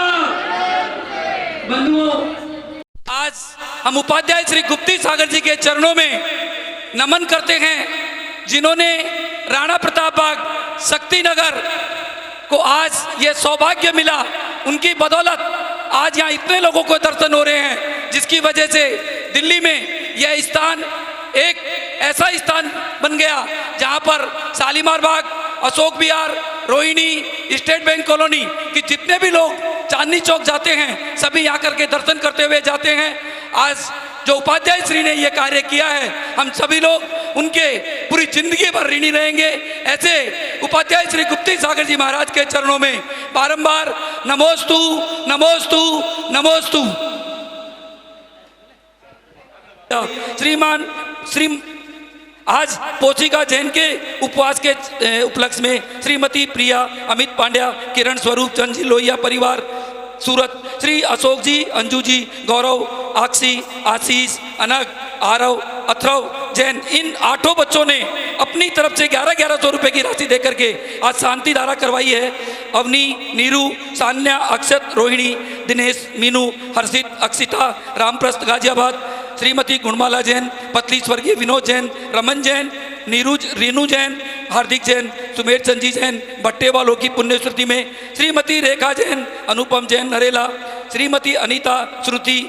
बंधुओं, आज हम उपाध्याय श्री गुप्ती सागर जी के चरणों में नमन करते हैं जिन्होंने राणा प्रताप बाग शक्ति नगर को आज ये सौभाग्य मिला। उनकी बदौलत आज यहाँ इतने लोगों को दर्शन हो रहे हैं, जिसकी वजह से दिल्ली में यह स्थान एक ऐसा स्थान बन गया जहाँ पर शालीमार बाग, Ashok Vihar, Rohini, state bank colony कि जितने भी लोग चांदनी चौक जाते हैं सभी यहाँ करके दर्शन करते हुए जाते हैं। आज जो उपाध्याय श्री ने ये कार्य किया है, हम सभी लोग उनके पूरी जिंदगी भर ऋणी रहेंगे। ऐसे उपाध्याय श्री गुप्ती सागर जी महाराज के चरणों में बारंबार नमोस्तु नमोस्तु नमोस्तु। आज पोचिका जैन के उपवास के उपलक्ष्य में श्रीमती प्रिया, अमित पांड्या, किरण स्वरूप चंद जी लोहिया परिवार सूरत, श्री अशोक जी, अंजू जी, गौरव, आक्षी, आशीष, अनग, आरव, अथरव जैन, इन 8 बच्चों ने अपनी तरफ से 1100 रुपये की राशि देकर के आज शांति धारा करवाई है। अवनी, नीरू, सान्या, अक्षत, रोहिणी, दिनेश, मीनू, हर्षित, अक्षिता, रामप्रस्थ गाजियाबाद, श्रीमती गुणमाला जैन, पतली स्वर्गीय विनोद जैन, रमन जैन, रीनू जैन, हार्दिक जैन, सुमेर चंद जी जैन, भट्टे वालों की पुण्यश्रुति में श्रीमती रेखा जैन, अनुपम जैन नरेला, श्रीमती अनीता, श्रुति,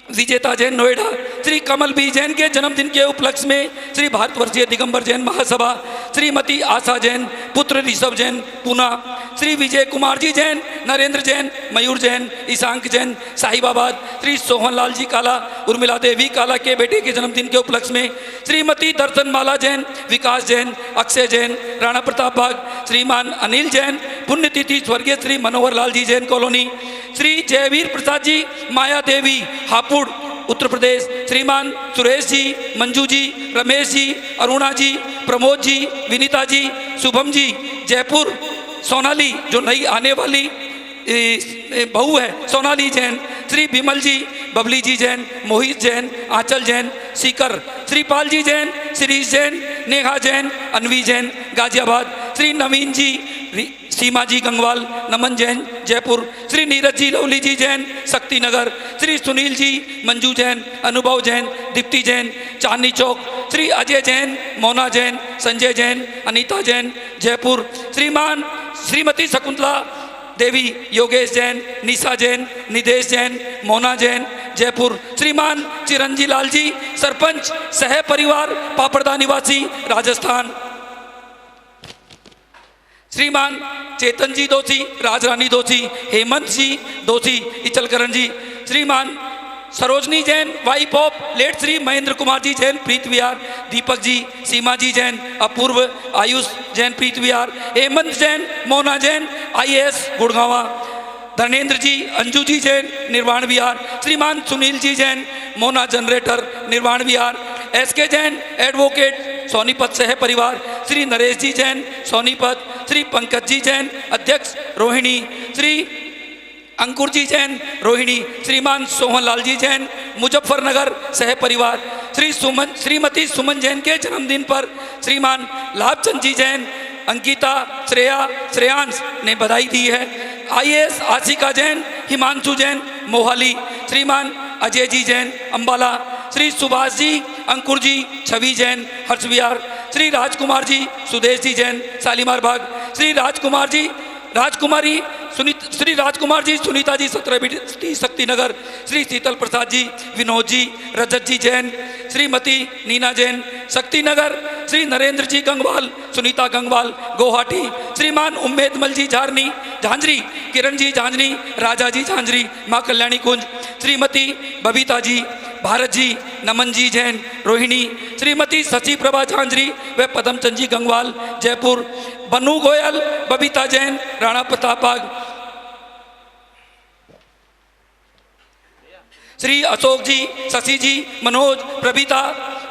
विजेता जैन नोएडा, श्री कमल बी जैन के जन्मदिन के उपलक्ष्य में श्री भारतवर्षीय दिगंबर जैन महासभा, श्रीमती आशा जैन, पुत्र ऋषभ जैन पूना, श्री विजय कुमार जी जैन, नरेंद्र जैन, मयूर जैन, ईशांक जैन साहिबाबाद, श्री सोहनलाल जी काला, उर्मिला देवी काला के बेटे के जन्मदिन के उपलक्ष्य में श्रीमती दर्शन माला जैन, विकास जैन, अक्षय जैन, राणा प्रताप बाग, श्रीमान अनिल जैन, पुण्यतिथि स्वर्गीय श्री मनोहर लाल जी जैन कॉलोनी, श्री जयवीर प्रसाद जी, माया देवी हापुड़ उत्तर प्रदेश, श्रीमान सुरेश जी, मंजू जी, रमेश जी, अरुणा जी, प्रमोद जी, विनीता जी, शुभम जी, जयपुर, सोनाली जो नई आने वाली बहू है सोनाली जैन, श्री बिमल जी, बबली जी जैन, मोहित जैन, आंचल जैन, सीकर, श्रीपाल जी जैन, शिरीष जैन, नेहा जैन, अनवी जैन गाजियाबाद, श्री नवीन जी, सीमा जी गंगवाल, नमन जैन जयपुर, श्री नीरज जी लवली जी जैन शक्ति नगर, श्री सुनील जी, मंजू जैन, अनुभव जैन, दीप्ति जैन चांदनी चौक, श्री अजय जैन, मोना जैन, संजय जैन, अनीता जैन जयपुर, श्रीमान श्रीमती शकुंतला देवी, योगेश जैन, निशा जैन, निदेश जैन, मोना जैन जयपुर, श्रीमान चिरंजी लाल जी सरपंच सह परिवार पापड़दा निवासी राजस्थान, श्रीमान चेतन जी दोषी, राजरानी दोषी, हेमंत जी दोषी Ichalkaran ji, Shriman Sarojini Jain wife of late Shri Mahendra Kumar ji Jain Preet Vihar, Deepak ji, Seema ji Jain, Apoorv, Ayush Jain Preet Vihar, Hemant Jain, Mona Jain IAS Gurgaon, Dharmendra ji, Anju ji Jain Nirvan Vihar, Shriman Sunil ji Jain Mona generator Nirvan Vihar, SK Jain advocate Sonipat सह परिवार, श्री नरेश जी जैन सोनीपत, श्री पंकज जी जैन अध्यक्ष रोहिणी, श्री अंकुर जी जैन रोहिणी, श्रीमान सोहनलाल जी जैन मुजफ्फरनगर सह परिवार, श्रीमती सुमन जैन के जन्मदिन पर श्रीमान लाभचंद जी जैन, अंकिता, श्रेयांश ने बधाई दी है। IAS आशिका जैन, हिमांशु जैन मोहाली, श्रीमान अजय जी जैन अंबाला, श्री सुभाष जी, अंकुर जी, छवि जैन हर्ष विहार, श्री राजकुमार जी, सुदेश जी जैन शालीमार बाग, श्री राजकुमार जी, श्री राजकुमार जी, सुनीता जी 17 शक्तिनगर, श्री शीतल प्रसाद जी, विनोद जी, रजत जी जैन, श्रीमती नीना जैन शक्तिनगर, श्री नरेंद्र जी गंगवाल, सुनीता गंगवाल गुवाहाटी, श्रीमान उम्मेदमल जी झांझरी, किरण जी झांझरी, राजा जी झांझरी माँ कल्याणी कुंज, श्रीमती बबीता जी, भारत जी, नमन जी जैन रोहिणी, श्रीमती शशि प्रभा झांझरी व पदमचंद जी गंगवाल जयपुर, बन्नू गोयल, बबीता जैन राणा प्रताप बाग, श्री अशोक जी, शशि जी, मनोज,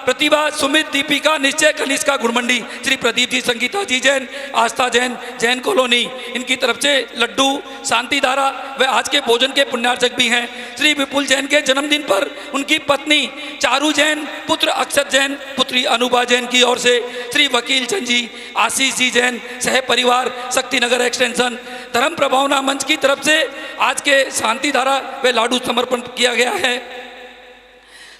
प्रतिभा, सुमित, दीपिका, निश्चय, कनिष्का गुड़मंडी, श्री प्रदीप जी, संगीता जी जैन, आस्था जैन, जैन कॉलोनी, इनकी तरफ से लड्डू, शांति धारा व आज के भोजन के पुण्यार्चक भी हैं। श्री विपुल जैन के जन्मदिन पर उनकी पत्नी चारू जैन, पुत्र अक्षत जैन, पुत्री अनुभा जैन की ओर से श्री वकील चंद जी, आशीष जी जैन सह परिवार शक्तिनगर एक्सटेंशन, धर्म प्रभावना मंच की तरफ से आज के शांति धारा व लाडू समर्पण किया गया है।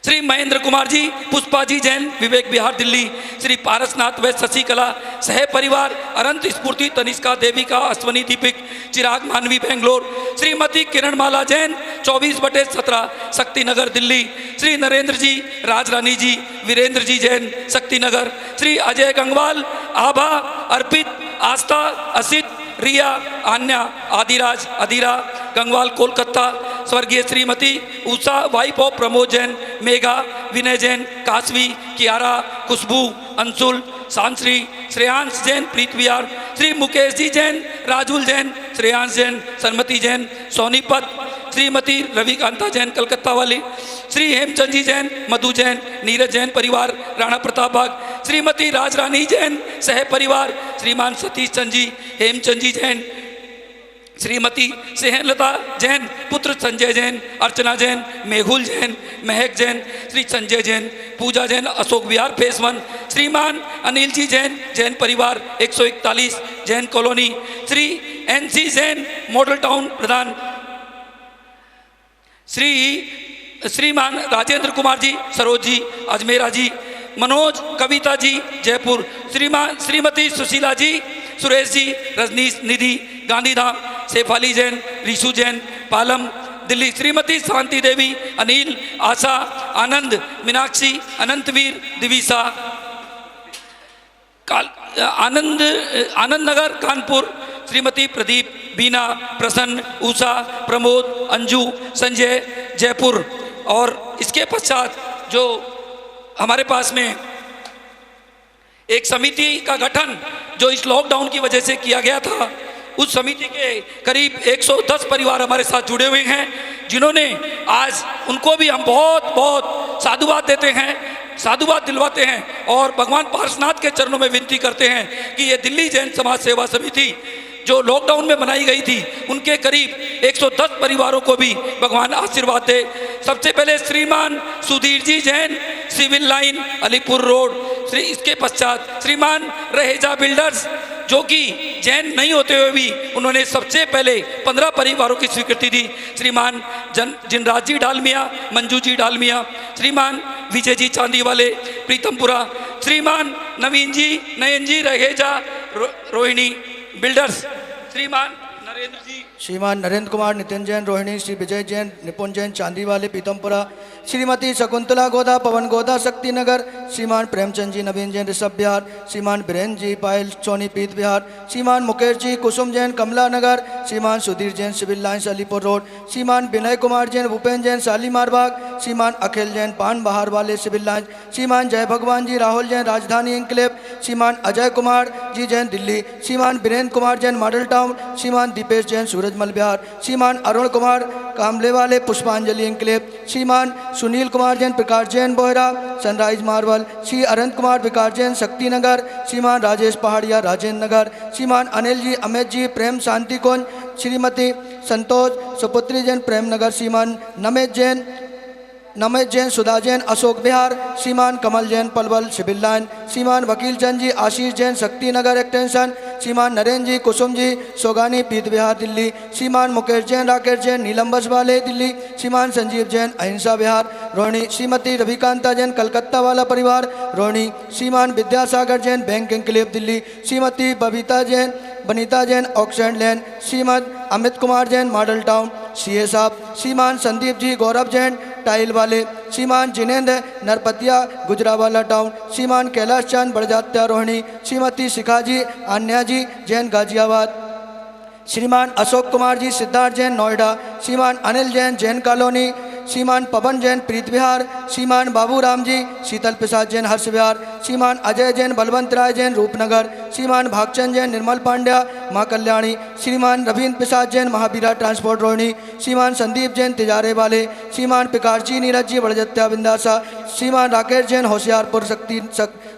श्री महेंद्र कुमार जी, पुष्पा जी जैन विवेक विहार दिल्ली, श्री पारसनाथ व शशिकला सह परिवार अनंत स्फूर्ति तनिष्का देविका अश्वनी दीपिक चिराग मानवी बेंगलोर, श्रीमती किरणमाला जैन 24/17 शक्तिनगर दिल्ली, श्री नरेंद्र जी, राजरानी जी, वीरेंद्र जी जैन शक्तिनगर, श्री अजय गंगवाल, आभा, अर्पित, आस्था, असित, रिया, आन्या, आदिराज, अधीरा गंगवाल कोलकाता, स्वर्गीय श्रीमती उषा वाइफ ऑफ प्रमोद जैन, मेघा, विनय जैन कासवी, कियारा, खुशबू, अंशुल, सांश्री, श्रेयांश जैन प्रीत विहार, श्री मुकेश जी जैन, राजुल जैन, श्रेयांश जैन, सन्मति जैन सोनीपत, श्रीमती रविकांता जैन कलकत्ता वाली, श्री हेमचंद जी जैन, मधु जैन, नीरज जैन परिवार राणा प्रताप बाग, श्रीमती राजरानी जैन सह परिवार, श्रीमान सतीश चंद जी, हेमचंद जी जैन, श्रीमती सेहनलता जैन, पुत्र संजय जैन, अर्चना जैन, मेहुल जैन, महक जैन, श्री संजय जैन, पूजा जैन अशोक विहार फेस 1, श्रीमान अनिल जी जैन, जैन परिवार 141 Jain Colony, Shri NC Jain Model Town प्रधान, श्रीमान राजेंद्र कुमार जी, सरोज जी, अजमेरा जी, मनोज, कविता जी जयपुर, श्रीमती सुशीला जी, सुरेश जी, रजनीश, निधि, गांधीधाम, शेफाली जैन, रिशु जैन, पालम दिल्ली, श्रीमती शांति देवी, अनिल, आशा, आनंद, मीनाक्षी, अनंतवीर, दिविसा, आनंद नगर कानपुर, श्रीमती प्रदीप, बीना, प्रसन्न, उषा, प्रमोद, अंजू, संजय जयपुर। और इसके पश्चात जो हमारे पास में एक समिति का गठन जो इस लॉकडाउन की वजह से किया गया था, उस समिति के करीब 110 परिवार हमारे साथ जुड़े हुए हैं, जिन्होंने आज उनको भी हम बहुत बहुत साधुवाद देते हैं, साधुवाद दिलवाते हैं और भगवान पार्श्वनाथ के चरणों में विनती करते हैं कि ये दिल्ली जैन समाज सेवा समिति जो लॉकडाउन में बनाई गई थी, उनके करीब 110 परिवारों को भी भगवान आशीर्वाद दे। सबसे पहले Shriman Sudhir ji Jain, Civil Line, Alipur Road, इसके पश्चात श्रीमान रहेजा बिल्डर्स, जो कि जैन नहीं होते हुए भी उन्होंने सबसे पहले 15 परिवारों की स्वीकृति दी, श्रीमान जिनराज जी डालमिया, मंजू जी डालमिया, श्रीमान विजय जी चांदी वाले प्रीतमपुरा, श्रीमान नवीन जी, नयन जी रहेजा रोहिणी बिल्डर्स, श्रीमान नरेंद्र जी श्रीमान नरेंद्र कुमार नितिन जैन रोहिणी श्री विजय जैन निपुण जैन चांदी वाले पीतमपुरा, श्रीमती शकुंतला गोदा पवन गोदा शक्ति नगर, श्रीमान प्रेमचंद जी नवीन जैन ऋषभ बिहार, श्रीमान बीरेन्द्र जी पायल सोनी पीत बिहार, श्रीमान मुकेश जी कुसुम Jain Kamla Nagar, Shriman Sudhir Jain Civil Lines Alipur Road, Shriman Vinay Kumar Jain Bhupendra Jain Shalimar बाग, श्रीमान अखिल जैन पान बहार वाले सिविल लाइन्स, श्रीमान जय भगवान जी राहुल जैन राजधानी इंक्लेव, श्रीमान अजय कुमार जी जैन दिल्ली, श्रीमान वीरेंद्र कुमार जैन मॉडल टाउन, श्रीमान दीपेश जैन सूरजमल बिहार, श्रीमान अरुण कुमार कामले वाले पुष्पांजलि इंक्लेव, श्रीमान सुनील कुमार जैन प्रकाश जैन बोहरा सनराइज मार्बल, श्री अरंत कुमार विकास जैन शक्ति नगर, श्रीमान राजेश पहाड़िया राजेंद्र नगर, श्रीमान अनिल जी अमित जी प्रेम शांति कुंज, श्रीमती संतोष सुपुत्री जैन प्रेम नगर, श्रीमान नमेश जैन सुधा जैन अशोक विहार, श्रीमान कमल जैन पलवल सिविल लाइन, श्रीमान वकील चंद जी आशीष जैन शक्ति नगर एक्सटेंशन, श्रीमान नरेंद्र जी कुसुम जी सोगानी पीत विहार दिल्ली, श्रीमान मुकेश जैन राकेश जैन नीलम बस वाले दिल्ली, श्रीमान संजीव जैन अहिंसा विहार रोहिणी, श्रीमती रविकांता जैन कलकत्ता वाला परिवार रोहिणी, श्रीमान विद्यासागर जैन बैंक एंक्लेव दिल्ली, श्रीमती बनीता जैन ऑक्सैंड लैंड, Shrimad Amit Kumar Jain Model Town CA साहब, श्रीमान संदीप जी गौरव जैन टाइल वाले, श्रीमान जिनेंद्र नरपतिया गुजरावाला टाउन, श्रीमान कैलाश चंद बड़जात्या रोहिणी, श्रीमती शिखा जी आन्या जी जैन गाजियाबाद, श्रीमान अशोक कुमार जी सिद्धार्थ जैन नोएडा, श्रीमान अनिल जैन जैन कॉलोनी, श्रीमान पवन जैन प्रीत विहार, श्रीमान बाबूराम जी शीतल प्रसाद जैन हर्ष विहार, श्रीमान अजय जैन बलवंत राय जैन रूपनगर, श्रीमान भागचंद जैन निर्मल पांड्या माँ कल्याणी, श्रीमान रविंद्र प्रसाद जैन महावीरा ट्रांसपोर्ट रोहिणी, श्रीमान संदीप जैन तिजारे वाले, श्रीमान प्रकाश जी नीरज जी बड़जत्या बिंदासा, श्रीमान राकेश जैन होशियारपुर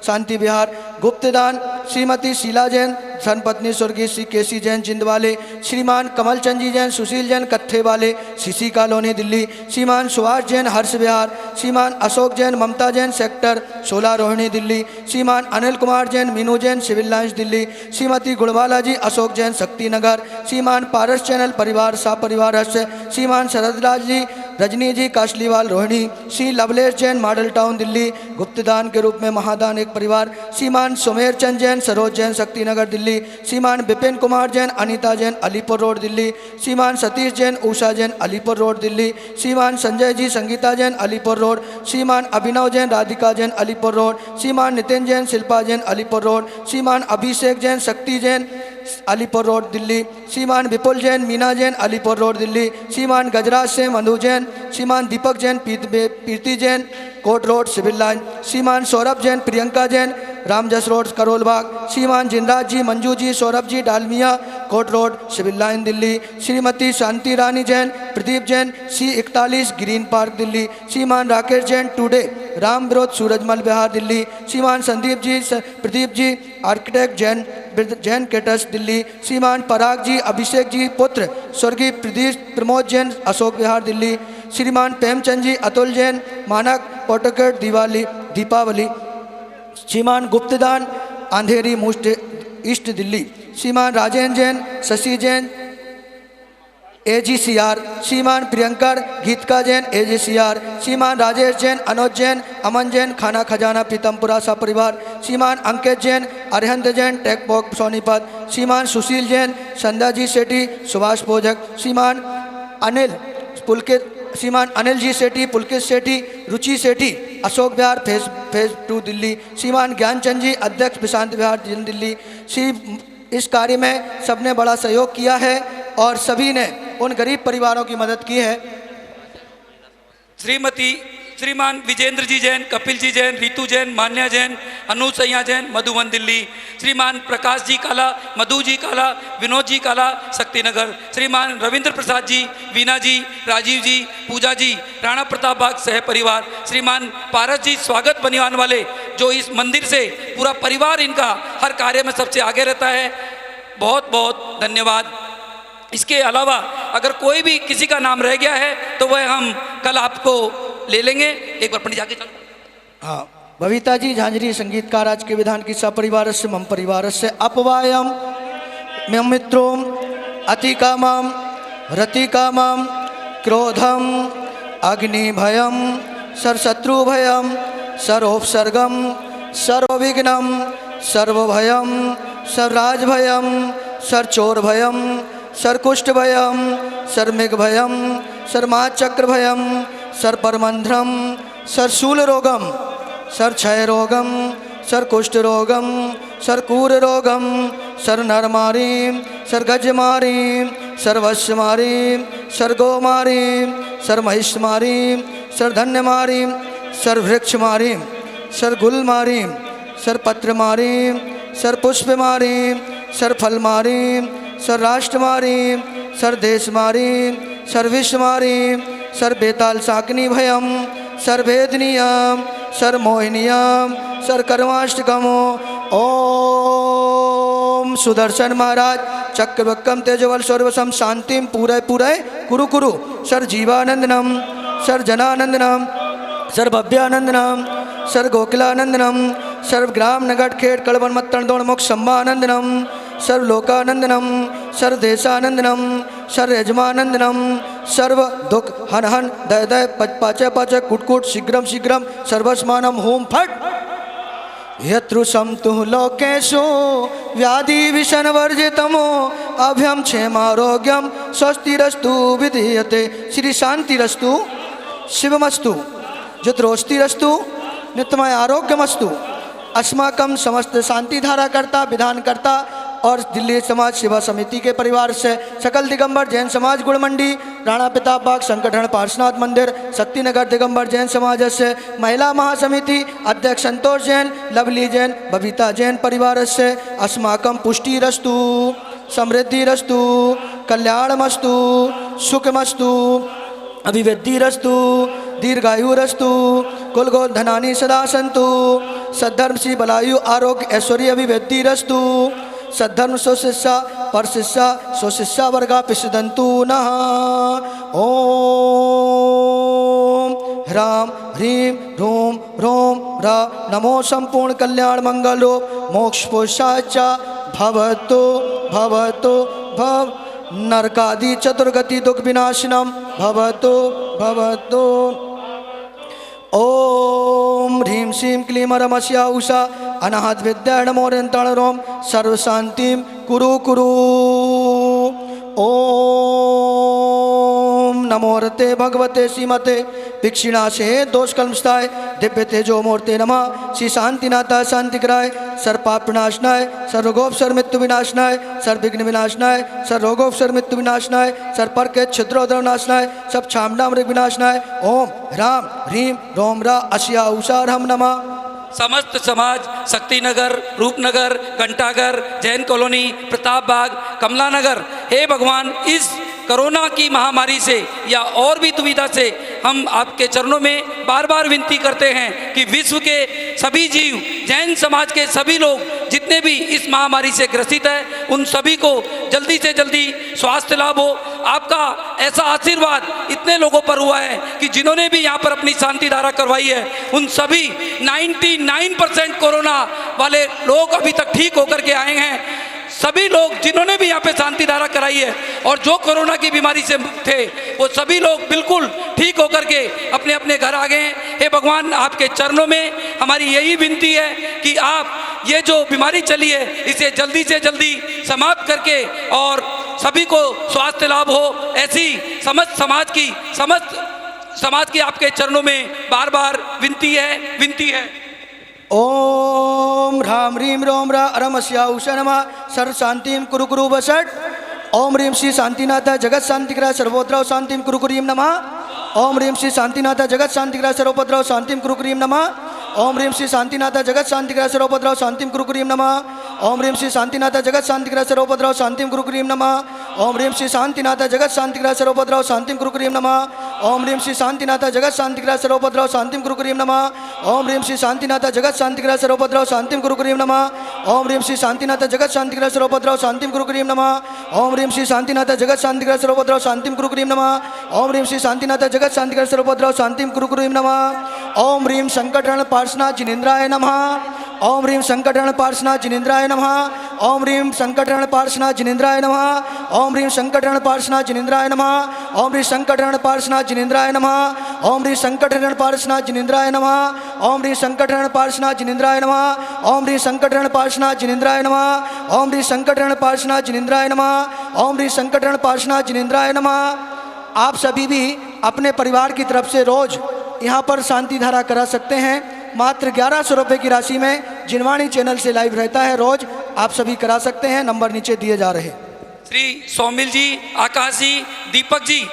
शांति विहार गुप्तदान, श्रीमती शीला जैन धर्मपत्नी स्वर्गीय श्री केसी जैन जिंदवाले, श्रीमान कमल चंद जी जैन सुशील जैन कत्थे वाले सीसी कॉलोनी दिल्ली, श्रीमान सुभाष जैन हर्ष विहार, श्रीमान अशोक जैन ममता जैन सेक्टर 16 रोहिणी दिल्ली, श्रीमान अनिल कुमार जैन मीनू जैन सिविल लाइन्स दिल्ली, श्रीमती गुणवाला जी अशोक जैन शक्ति नगर, श्रीमान पारस चैनल परिवार सा परिवार हर्ष, श्रीमान शरदराज जी रजनी जी काशलीवाल रोहिणी, श्री लवलेश जैन मॉडल टाउन दिल्ली गुप्तदान के रूप में महादान एक परिवार, श्रीमान सुमेर चंद जैन सरोज जैन शक्ति नगर दिल्ली, श्रीमान विपिन कुमार जैन अनीता जैन अलीपुर रोड दिल्ली, श्रीमान सतीश जैन उषा जैन अलीपुर रोड दिल्ली, श्रीमान संजय जी संगीता जैन अलीपुर रोड, श्रीमान अभिनव जैन राधिका जैन अलीपुर रोड, श्रीमान नितिन जैन शिल्पा जैन अलीपुर रोड, श्रीमान अभिषेक जैन शक्ति जैन अलीपुर रोड दिल्ली, श्रीमान विपुल जैन मीना जैन अलीपुर रोड दिल्ली, श्रीमान गजराज से मधु जैन, श्रीमान दीपक जैन प्रीति Jain coat Road Civil line, Shriman Saurabh Jain Priyanka Jain Ramjas Road Karol Bagh, Shriman Jinraj ji Manju ji Saurabh ji Dalmia Court Road Civil Line Delhi, Shrimati Shanti Rani Jain Pradeep Jain C41 Green Park Delhi, Shriman Rakesh Jain today Ram विरोध सूरजमल बिहार दिल्ली, श्रीमान संदीप जी प्रदीप जी आर्किटेक्ट जैन केटस दिल्ली, श्रीमान पराग जी अभिषेक जी पुत्र स्वर्गीय प्रमोद जैन अशोक विहार दिल्ली, श्रीमान प्रेमचंद जी अतुल जैन मानक पोटोकेट दीपावली, श्रीमान गुप्तदान अंधेरी मुस्ट ईस्ट दिल्ली, श्रीमान राजेंद्र जैन शशि जैन AGCR, श्रीमान प्रियंकर गीतका जैन AGCR, श्रीमान राजेश जैन अनुज जैन अमन जैन खाना खजाना पीतमपुरा सा परिवार, श्रीमान अंकित जैन अरिहंत जैन टेकबॉक सोनीपत, श्रीमान सुशील जैन संध्या जी सेठी सुभाष भोजक, श्रीमान अनिल जी सेठी पुलकित सेठी रुचि सेठी अशोक विहार फेज 2 दिल्ली, श्रीमान ज्ञानचंद जी अध्यक्ष प्रशांत विहार दिल्ली। इस कार्य में सबने बड़ा सहयोग किया है और सभी ने उन गरीब परिवारों की मदद की है। श्रीमान विजेंद्र जी जैन, कपिल जी जैन, रीतू जैन, मान्या जैन, अनु सैया जैन मधुबन दिल्ली, श्रीमान प्रकाश जी काला, मधु जी काला, विनोद जी काला शक्तिनगर, श्रीमान रविंद्र प्रसाद जी, वीना जी, राजीव जी, पूजा जी राणा प्रताप बाग सह परिवार, श्रीमान पारस जी स्वागत बनियान वाले जो इस मंदिर से पूरा परिवार इनका हर कार्य में सबसे आगे रहता है, बहुत बहुत धन्यवाद। इसके अलावा अगर कोई भी किसी का नाम रह गया है तो वह हम कल आपको ले लेंगे। एक बार पंडित आगे चलो। हाँ, बबीता जी झांझरी संगीतकार आज के विधान की सपरिवार से मम परिवार से अपवायम मम मित्रोम अतिकामम रतिकामम क्रोधम अग्निभयम सर्वशत्रुभयम सर्वोपसर्गम सर्वविघ्नम सर्वभयम सर्वराजभयम सर्वचोरभयम सर कुष्ठ भयम सर मृग भयम सर महाचक्र भयम सर परमंध्रम सर शूल रोगम सर क्षय रोगम सर कुष्ठ रोगम सर कूर रोगम सर नरमारी सर गजमारी सर वश्यमारी सर गोमारी सर महिषमारी सर धन्यमारी सर वृक्षमारी सर गुलमारी सर पत्रमारी सर पुष्पमारी सर फलमारी सर राष्ट्रमारी सर देशमारी सर विश्वमारी सर बेताल साकनी भयम सर भेदनीयम सर मोहिनियम सर कर्माष्टकमो। ओम सुदर्शन महाराज चक्रवक्कम तेजवल सर्वसम शांतिम पूरे पूरे कुरु कुरु सर जीवानंदनम सर जनानंदनम सर भव्यानंदनम सर गोकुलानंदनम सर्व ग्राम नगट खेड़ कड़वन मत्तण दौड़ मोक्ष संभानंदनम सर्व लोकानंदनम सर्व देशानंदनम सर्व यजमानंदनम सर्व दुख हन हन दय दय पाचे पाचे कुटकुट शीघ्रम शीघ्रम सर्वस्मानम होम फट यत्रुषम तु लोकेशु व्याधि विषण वर्जितमो अभ्यम क्षेमारोग्यम स्वस्तिरस्तु विधीयते श्री शांतिरस्तु शिवमस्तु जत्रोस्तिरस्तु नित्यमय आरोग्यमस्तु। अस्माकं समस्त शांति धारा करता विधान करता और दिल्ली समाज सेवा समिति के परिवार से सकल दिगंबर जैन समाज गुड़मंडी राणा प्रताप बाग संकटहरण पार्श्वनाथ मंदिर शक्तिनगर दिगंबर जैन समाज से महिला महासमिति अध्यक्ष संतोष जैन लवली जैन बबीता जैन परिवार से अस्माकं पुष्टिरस्तु समृद्धिरस्तु कल्याणमस्तु सुखमस्तु अभिवृद्धिरस्तु दीर्घायुरस्तु कुल गोल धनानि सदा सन्तु सद्धर्म सी बलायु आरोग्य ऐश्वर्य अभिवृद्धिरस्तु सद्धर्म स्वशिष्या परशिष्या स्वशिष्या वर्गा पिषदन्तु नः। ओम ह्रां ह्रीं ह्रूं ह्रौं ह्रा नमो संपूर्ण कल्याण मंगलो मोक्ष पुरुषाच भवतु भवतु भव नरकादि चतुर्गति दुख विनाशनम भवतु भवतु। ओम ह्रीं श्रीं क्लीं रमस्या उषा अनाहत विद्या नमोरियंतणरोम सर्व शांतिम कुरु कुरु। ओम नमोरते भगवते श्रीमते दीक्षिणाशे दोष कलमस्ताय दिव्य तेजो मूर्ते नमः श्री शांतिनाथा शांतिकराय सर पाप विनाशनाय सर रोगोपसर मृत्यु विनाशनाय सर विघ्न विनाशनाय सर रोगोपसर मृत्यु विनाशनाय सर पर के छिद्रोदर विनाशनाय सब छामडा मृग विनाशनाय। ओम ह्रां ह्रीं ह्रौं ह्रा अश्या उषा ह्रम नमः। समस्त समाज शक्तिनगर रूपनगर घंटाघर जैन कॉलोनी प्रताप बाग कमला नगर हे भगवान इस कोरोना की महामारी से या और भी दुविधा से हम आपके चरणों में बार बार विनती करते हैं कि विश्व के सभी जीव जैन समाज के सभी लोग जितने भी इस महामारी से ग्रसित है उन सभी को जल्दी से जल्दी स्वास्थ्य लाभ हो। आपका ऐसा आशीर्वाद इतने लोगों पर हुआ है कि जिन्होंने भी यहाँ पर अपनी शांति धारा करवाई है उन सभी 99% कोरोना वाले लोग अभी तक ठीक होकर के आए हैं। सभी लोग जिन्होंने भी यहाँ पे शांति धारा कराई है और जो कोरोना की बीमारी से थे वो सभी लोग बिल्कुल ठीक होकर के अपने अपने घर आ गए हैं। हे भगवान आपके चरणों में हमारी यही विनती है कि आप ये जो बीमारी चली है इसे जल्दी से जल्दी समाप्त करके और सभी को स्वास्थ्य लाभ हो ऐसी समस्त समाज की आपके चरणों में बार बार विनती है। ओम ह्रां ह्रीं ह्रौं ह्रा अरमस्या उषा नमः सर्व शांतिम कुरु कुरु वसट। ओम ह्रीं श्री शांतिनाथ जगत शांतिग्रह सर्वोद्रव शांतिम कुरु कुरीं नमः। ओम ह्रीं श्री शांतिनाथ जगत शांतिग्रह सर्वोपद्रव शांतिम कुरु कुरीं नमः। ओम ह्रीं श्री शांतिनाथ जगत शांतिग्रह सर्वोपद्रव शांतिम कुरु कुरीं नमः। ओम ह्रीं श्री शांतिनाथ जगत शांतिग्रह सर्वोपद्रव शांतिम कुरु कुरीं नमः। ओम ह्रीं श्री शांतिनाथ जगत शांतिग्रह सर्वोपद्रव शांतिम कुरु कुरीं नमः। ओम ह्रीं श्री शांतिनाथ जगत शांतिग्रह सर्वोपद्रव शांतिम कुरु कुरीं नमः। ओम ह्रीं श्री शांतिनाथ जगत शांतिग्रह सर्वोपद्रव शांतिम कुरु कुरीं नमः। ओम ह्रीं श्री शांतिनाथ जगत शांतिग्रह सर्वोपद्रव शांतिम कुरु कुरीं नमः। ओम ह्रीं श्री शांतिनाथ जगत शांतिग्रह सर्वोपद्रव शांतिम कुरु कुरीं नमः। ओम ह्रीं श्री शांतिनाथ जगत शांतिग्रह सर्वोपद्रव शांतिम कुरु कुरीं नमः। ओम ह्रीं संकटहरण पार्श्वनाथ जिनेन्द्राय नमः। ओम ह्रीं संकटहरण पार्श्वनाथ जिनेन्द्राय नमः। ओम ह्रीं संकटहरण पार्श्वनाथ जिनेन्द्राय नमः। ओम ह्रीं संकटहरण पार्श्वनाथ जिनेन्द्राय नमः। ओम ह्रीं संकटहरण पार्श्वनाथ जिनेन्द्राय नमः। ओम ह्रीं संकटहरण पार्श्वनाथ जिनेन्द्राय नमः। ओम ह्रीं संकटहरण पार्श्वनाथ जिनेन्द्राय नमः। ओम ह्रीं संकटहरण पार्श्वनाथ जिनेन्द्राय नमः। ओम ह्रीं संकटहरण पार्श्वनाथ जिनेन्द्राय नमः। ओम ह्रीं संकटहरण पार्श्वनाथ जिनेन्द्राय नमः। आप सभी भी अपने परिवार की तरफ से रोज यहाँ पर शांति धारा करा सकते हैं। मात्र 1100 रुपये की राशि में जिनवाणी चैनल से लाइव रहता है, रोज आप सभी करा सकते हैं। नंबर नीचे दिए जा रहे हैं। श्री सौमिल जी, आकाश जी, दीपक जी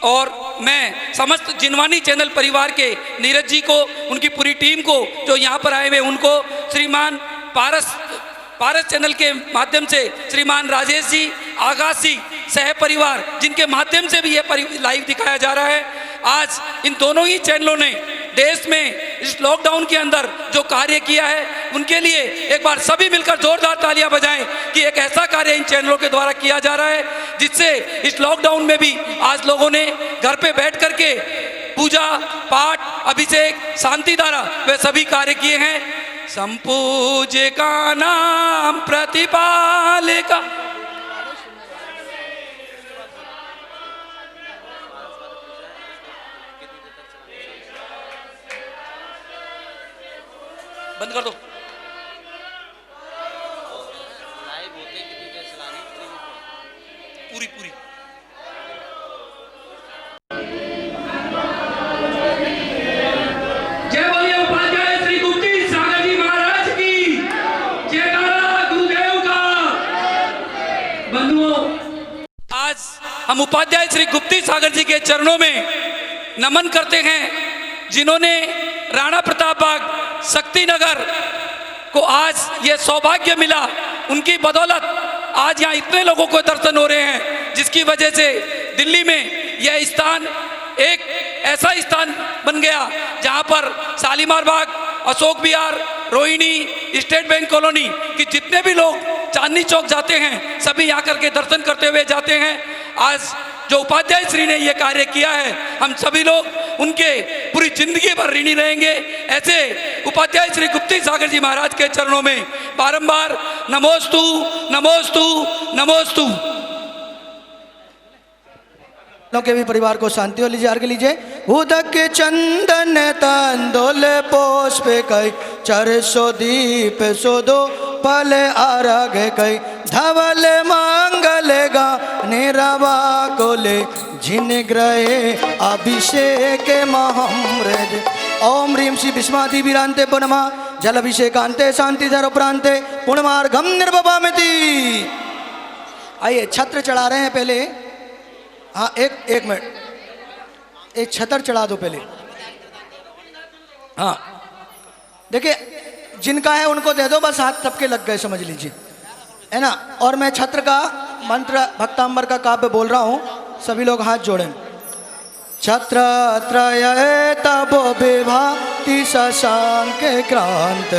और मैं समस्त जिनवानी चैनल परिवार के नीरज जी को, उनकी पूरी टीम को जो यहाँ पर आए हुए उनको, श्रीमान पारस चैनल के माध्यम से श्रीमान राजेश जी, आकाश जी, सह परिवार जिनके माध्यम से भी ये लाइव दिखाया जा रहा है। आज इन दोनों ही चैनलों ने देश में इस लॉकडाउन के अंदर जो कार्य किया है उनके लिए एक बार सभी मिलकर जोरदार तालियां बजाएं कि एक ऐसा कार्य इन चैनलों के द्वारा किया जा रहा है जिससे इस लॉकडाउन में भी आज लोगों ने घर पे बैठ करके पूजा पाठ, अभिषेक, शांति धारा वे सभी कार्य किए हैं। संपूज्य का नाम प्रतिपालिका बंद कर दो। लाइव होते कितनी देर चलानी? पूरी पूरी जय बोलिए उपाध्याय श्री गुप्ती सागर जी महाराज की जयकारा गुरुदेव का। बंधुओं, आज हम उपाध्याय श्री गुप्ती सागर जी के चरणों में नमन करते हैं जिन्होंने राणा प्रताप बाग शक्तिनगर को आज ये सौभाग्य मिला। उनकी बदौलत आज यहाँ इतने लोगों को दर्शन हो रहे हैं, जिसकी वजह से दिल्ली में यह स्थान एक ऐसा स्थान बन गया जहाँ पर शालीमार बाग, Ashok Vihar, Rohini, state bank colony कि जितने भी लोग चांदनी चौक जाते हैं सभी यहाँ करके दर्शन करते हुए जाते हैं। आज जो उपाध्याय श्री ने ये कार्य किया है, हम सभी लोग उनके पूरी जिंदगी भर ऋणी रहेंगे। ऐसे उपाध्याय श्री गुप्ती सागर जी महाराज के चरणों में बारंबार नमोस्तु नमोस्तु नमोस्तु। के भी परिवार को शांति हो लीजिए, अर्घ लीजिए। उदक चंदन तंदोल पुष्प कई चरसो दीप सोदो फल अर्घ कई धवल मंगल गा निरवा कोले जिन ग्रहे अभिषेक महम्रज। ओम ह्रीं श्री विस्मादि वीरांते पुनमा जल अभिषेकांते शांति धर प्रांते पुण्यमार्गम निर्भवामिति। आइए छत्र चढ़ा रहे हैं पहले। हाँ, एक मिनट, एक छतर चढ़ा दो पहले। हाँ देखिए, जिनका है उनको दे दो, बस हाथ सबके लग गए समझ लीजिए, है ना। और मैं छत्र का मंत्र भक्तांबर का काव्य बोल रहा हूँ, सभी लोग हाथ जोड़ें। छत्र त्रय तबो विभाति शशांक क्रांत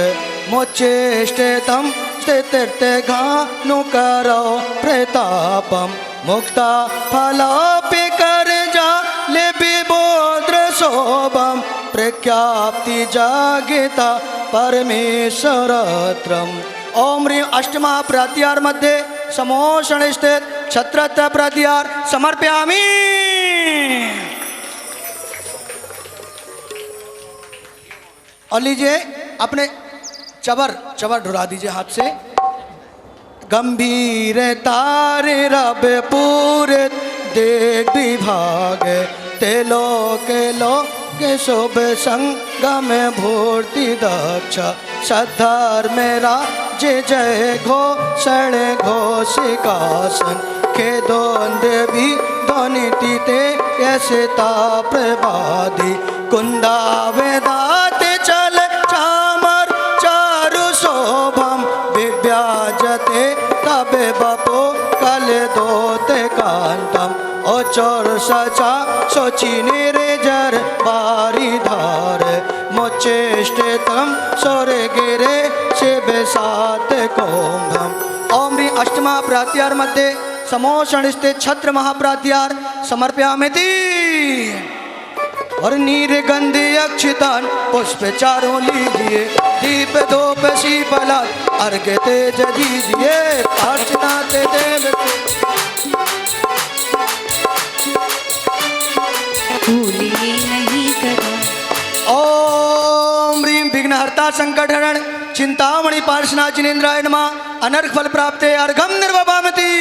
मोचेष्टे तम स्थिते घानु करो प्रतापम मुक्ता फलापि कर जा ले विबोद्र शोभम प्रख्याप्ति जागिता परमेश्वरत्रम। ओम ह्रीं अष्टमा प्रत्यार मध्ये समोषण स्थित छत्रत्र प्रत्यार समर्पयामि। और लीजिए अपने चबर ढुरा दीजिए हाथ से। गंभीर तारे रब पूरे देख विभाग तेलो के शुभ संगम भूर्ति दक्ष सद्धर्म राज्य जय घोषण घोषिकासन के देवी ध्वनिति ते यशता प्रभादी कुंदा वेदात चल चामर चारु शोभम विव्याजते तबे बपो कल दोते कांतम ओचोर सचा सोची निरेजर बारी धार मोचेष्टेतम सोरे गिरे शिवे सात कोंभम। ओम ह्रीं अष्टमा प्रात्यार मध्ये समोषण स्थित छत्र महाप्रात्यार समर्पयामिति। और नीरगंध अक्षतान पुष्प चारों लीजिए, दीप धूप शीपला अर्घ तेज दीजिए, अर्चना ते देव भूले नहीं कदा। ओम ह्रीं विघ्नहर्ता संकट हरण चिंतामणि पार्श्वनाथ जिनेन्द्राय नमः। अनर्घ फल प्राप्ते अर्घम निर्वपामति।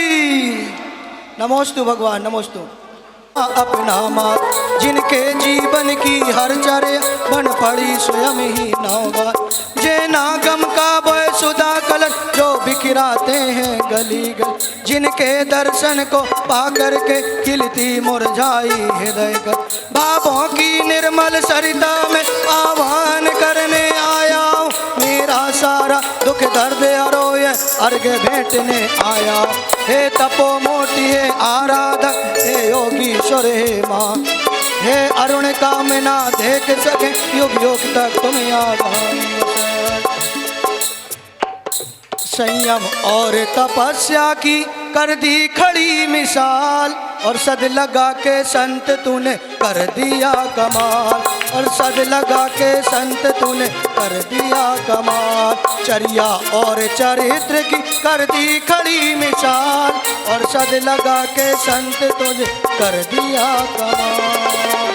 नमोस्तु भगवान नमोस्तु। अपना मात जिनके जीवन की हर चर्या बन पड़ी स्वयं ही नौगा, जे नागम का बय सुधा कलश जो बिखराते हैं गली गली, जिनके दर्शन को पाकर के खिलती मुरझाई हृदय कर, भावों की निर्मल सरिता में आह्वान करने आया हूँ, मेरा सारा दुख दर्द अरोय अर्घ भेंटने आया। हे तपो मोटी हे आराधक, हे योगीश्वर हे माँ, हे अरुण कामना देख सके युग युग तक तुम याद। संयम और तपस्या की कर दी खड़ी मिसाल, और सद लगा के संत तूने कर दिया कमाल, और सद लगा के संत तूने कर दिया कमाल। चर्या और चरित्र की कर दी खड़ी मिसाल, और सद लगा के संत तुझे कर दिया कमाल।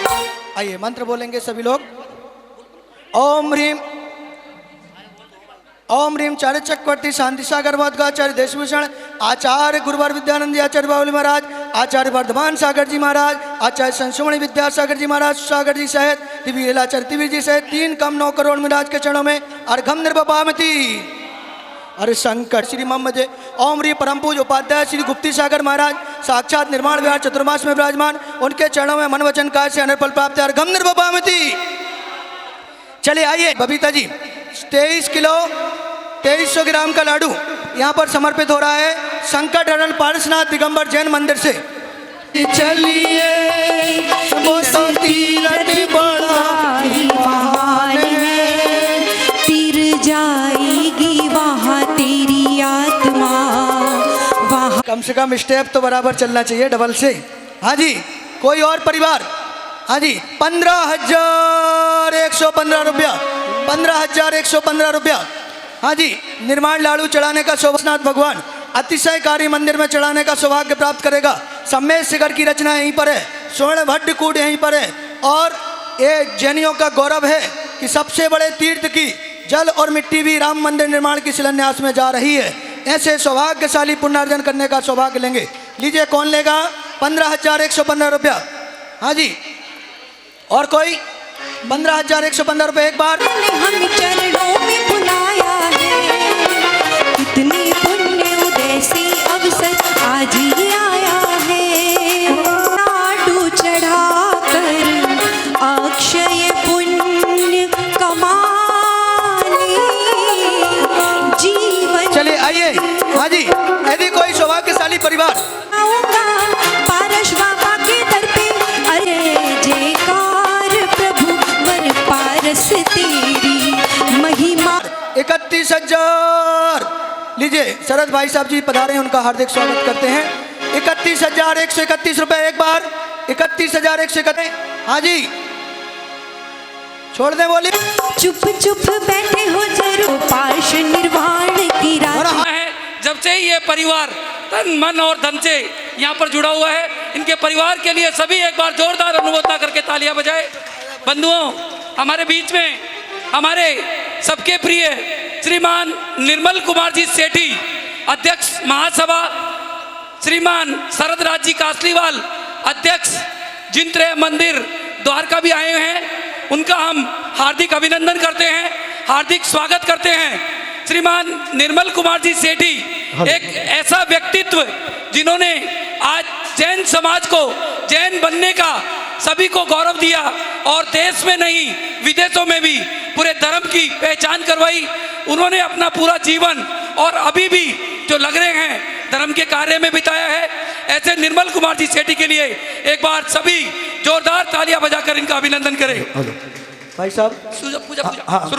आइए मंत्र बोलेंगे सभी लोग। ओम ह्रीम ओम ह्रीम चार्य चक्रवर्ती शांति सागर आचार्य देशभूषण आचार्य गुरुवार विद्यानंद आचार्य बावली महाराज, आचार्य वर्धमान सागर जी महाराज, आचार्य संशुमणि विद्यासागर जी महाराज सागर जी सहित दिव्य आचार्य तिवीर जी सहित 3 कम 9 करोड़ महाराज के चरणों में अर्घम निर्वपामति। अरे शंकर श्री मम्मजे। ओम ह्रीं परम पूज उपाध्याय श्री गुप्ती सागर महाराज साक्षात निर्माण विहार चतुर्मास में विराजमान, उनके चरणों में मन वचन काय से अनर्फल प्राप्त अर्घम निर्वपामति। चलिए आइए बबीता जी, 23 किलो 2300 ग्राम का लाडू यहाँ पर समर्पित हो रहा है संकट हरण पारसनाथ दिगंबर जैन मंदिर से। चलिए वो तो तीरथ बड़ा ही महान है, तीर जाएगी वहाँ तेरी आत्मा वहाँ। कम से कम स्टेप तो बराबर चलना चाहिए डबल से। हाँ जी कोई और परिवार। हाँ जी 15,115 रुपया, 15,115 रुपया। हाँ जी निर्माण लाडू चढ़ाने का सौभाग्यनाथ भगवान अतिशयकारी मंदिर में चढ़ाने का सौभाग्य प्राप्त करेगा। सम्मेद शिखर की रचना यहीं पर है, स्वर्ण भट्ट कूट यहीं पर है, और ये जैनियों का गौरव है कि सबसे बड़े तीर्थ की जल और मिट्टी भी राम मंदिर निर्माण की शिलान्यास में जा रही है। ऐसे सौभाग्यशाली पुण्यार्जन करने का सौभाग्य लेंगे। लीजिए कौन लेगा 15,115 रुपया। हाँ जी और कोई 15,115 रुपये एक बार। हम चरणों में बुलाया है, कितनी पुण्य उदय से अवसर आज ही आया है। लाडू चढ़ाकर अक्षय पुण्य कमाने जीवन। चलिए आइए। हाँ जी यदि कोई सौभाग्यशाली परिवार आऊंगा पारस बाबा के दर पे, अरे जयकार प्रभु वर पारस तेरी महिमा। 31,000 लीजिए शरद भाई साहब जी पधारे हैं, उनका हार्दिक स्वागत करते हैं। 31,131 रुपए एक बार। 31,131। हाँ जी छोड़ दे बोली। चुप चुप बैठे हो जरूर पार्श निर्वाण की रात। है जब से ये परिवार तन मन और धन से यहाँ पर जुड़ा हुआ है, इनके परिवार के लिए सभी एक बार जोरदार अनुमोदना करके तालियां बजाए। बंधुओं हमारे बीच में हमारे सबके प्रिय श्रीमान निर्मल कुमार जी सेठी अध्यक्ष महासभा, श्रीमान शरद राज जी कासलीवाल अध्यक्ष जिनत्रेय मंदिर द्वारका भी आए हैं, उनका हम हार्दिक अभिनंदन करते हैं, हार्दिक स्वागत करते हैं। श्रीमान निर्मल कुमार जी सेठी एक ऐसा व्यक्तित्व जिन्होंने आज जैन समाज को जैन बनने का सभी को गौरव दिया, और देश में नहीं विदेशों में भी पूरे धर्म की पहचान करवाई। उन्होंने अपना पूरा जीवन और अभी भी जो लग रहे हैं धर्म के कार्य में बिताया है। ऐसे निर्मल कुमार जी सेठी के लिए एक बार सभी जोरदार तालियां बजाकर इनका अभिनंदन करें। भाई साहब पूजा पूजा हाँ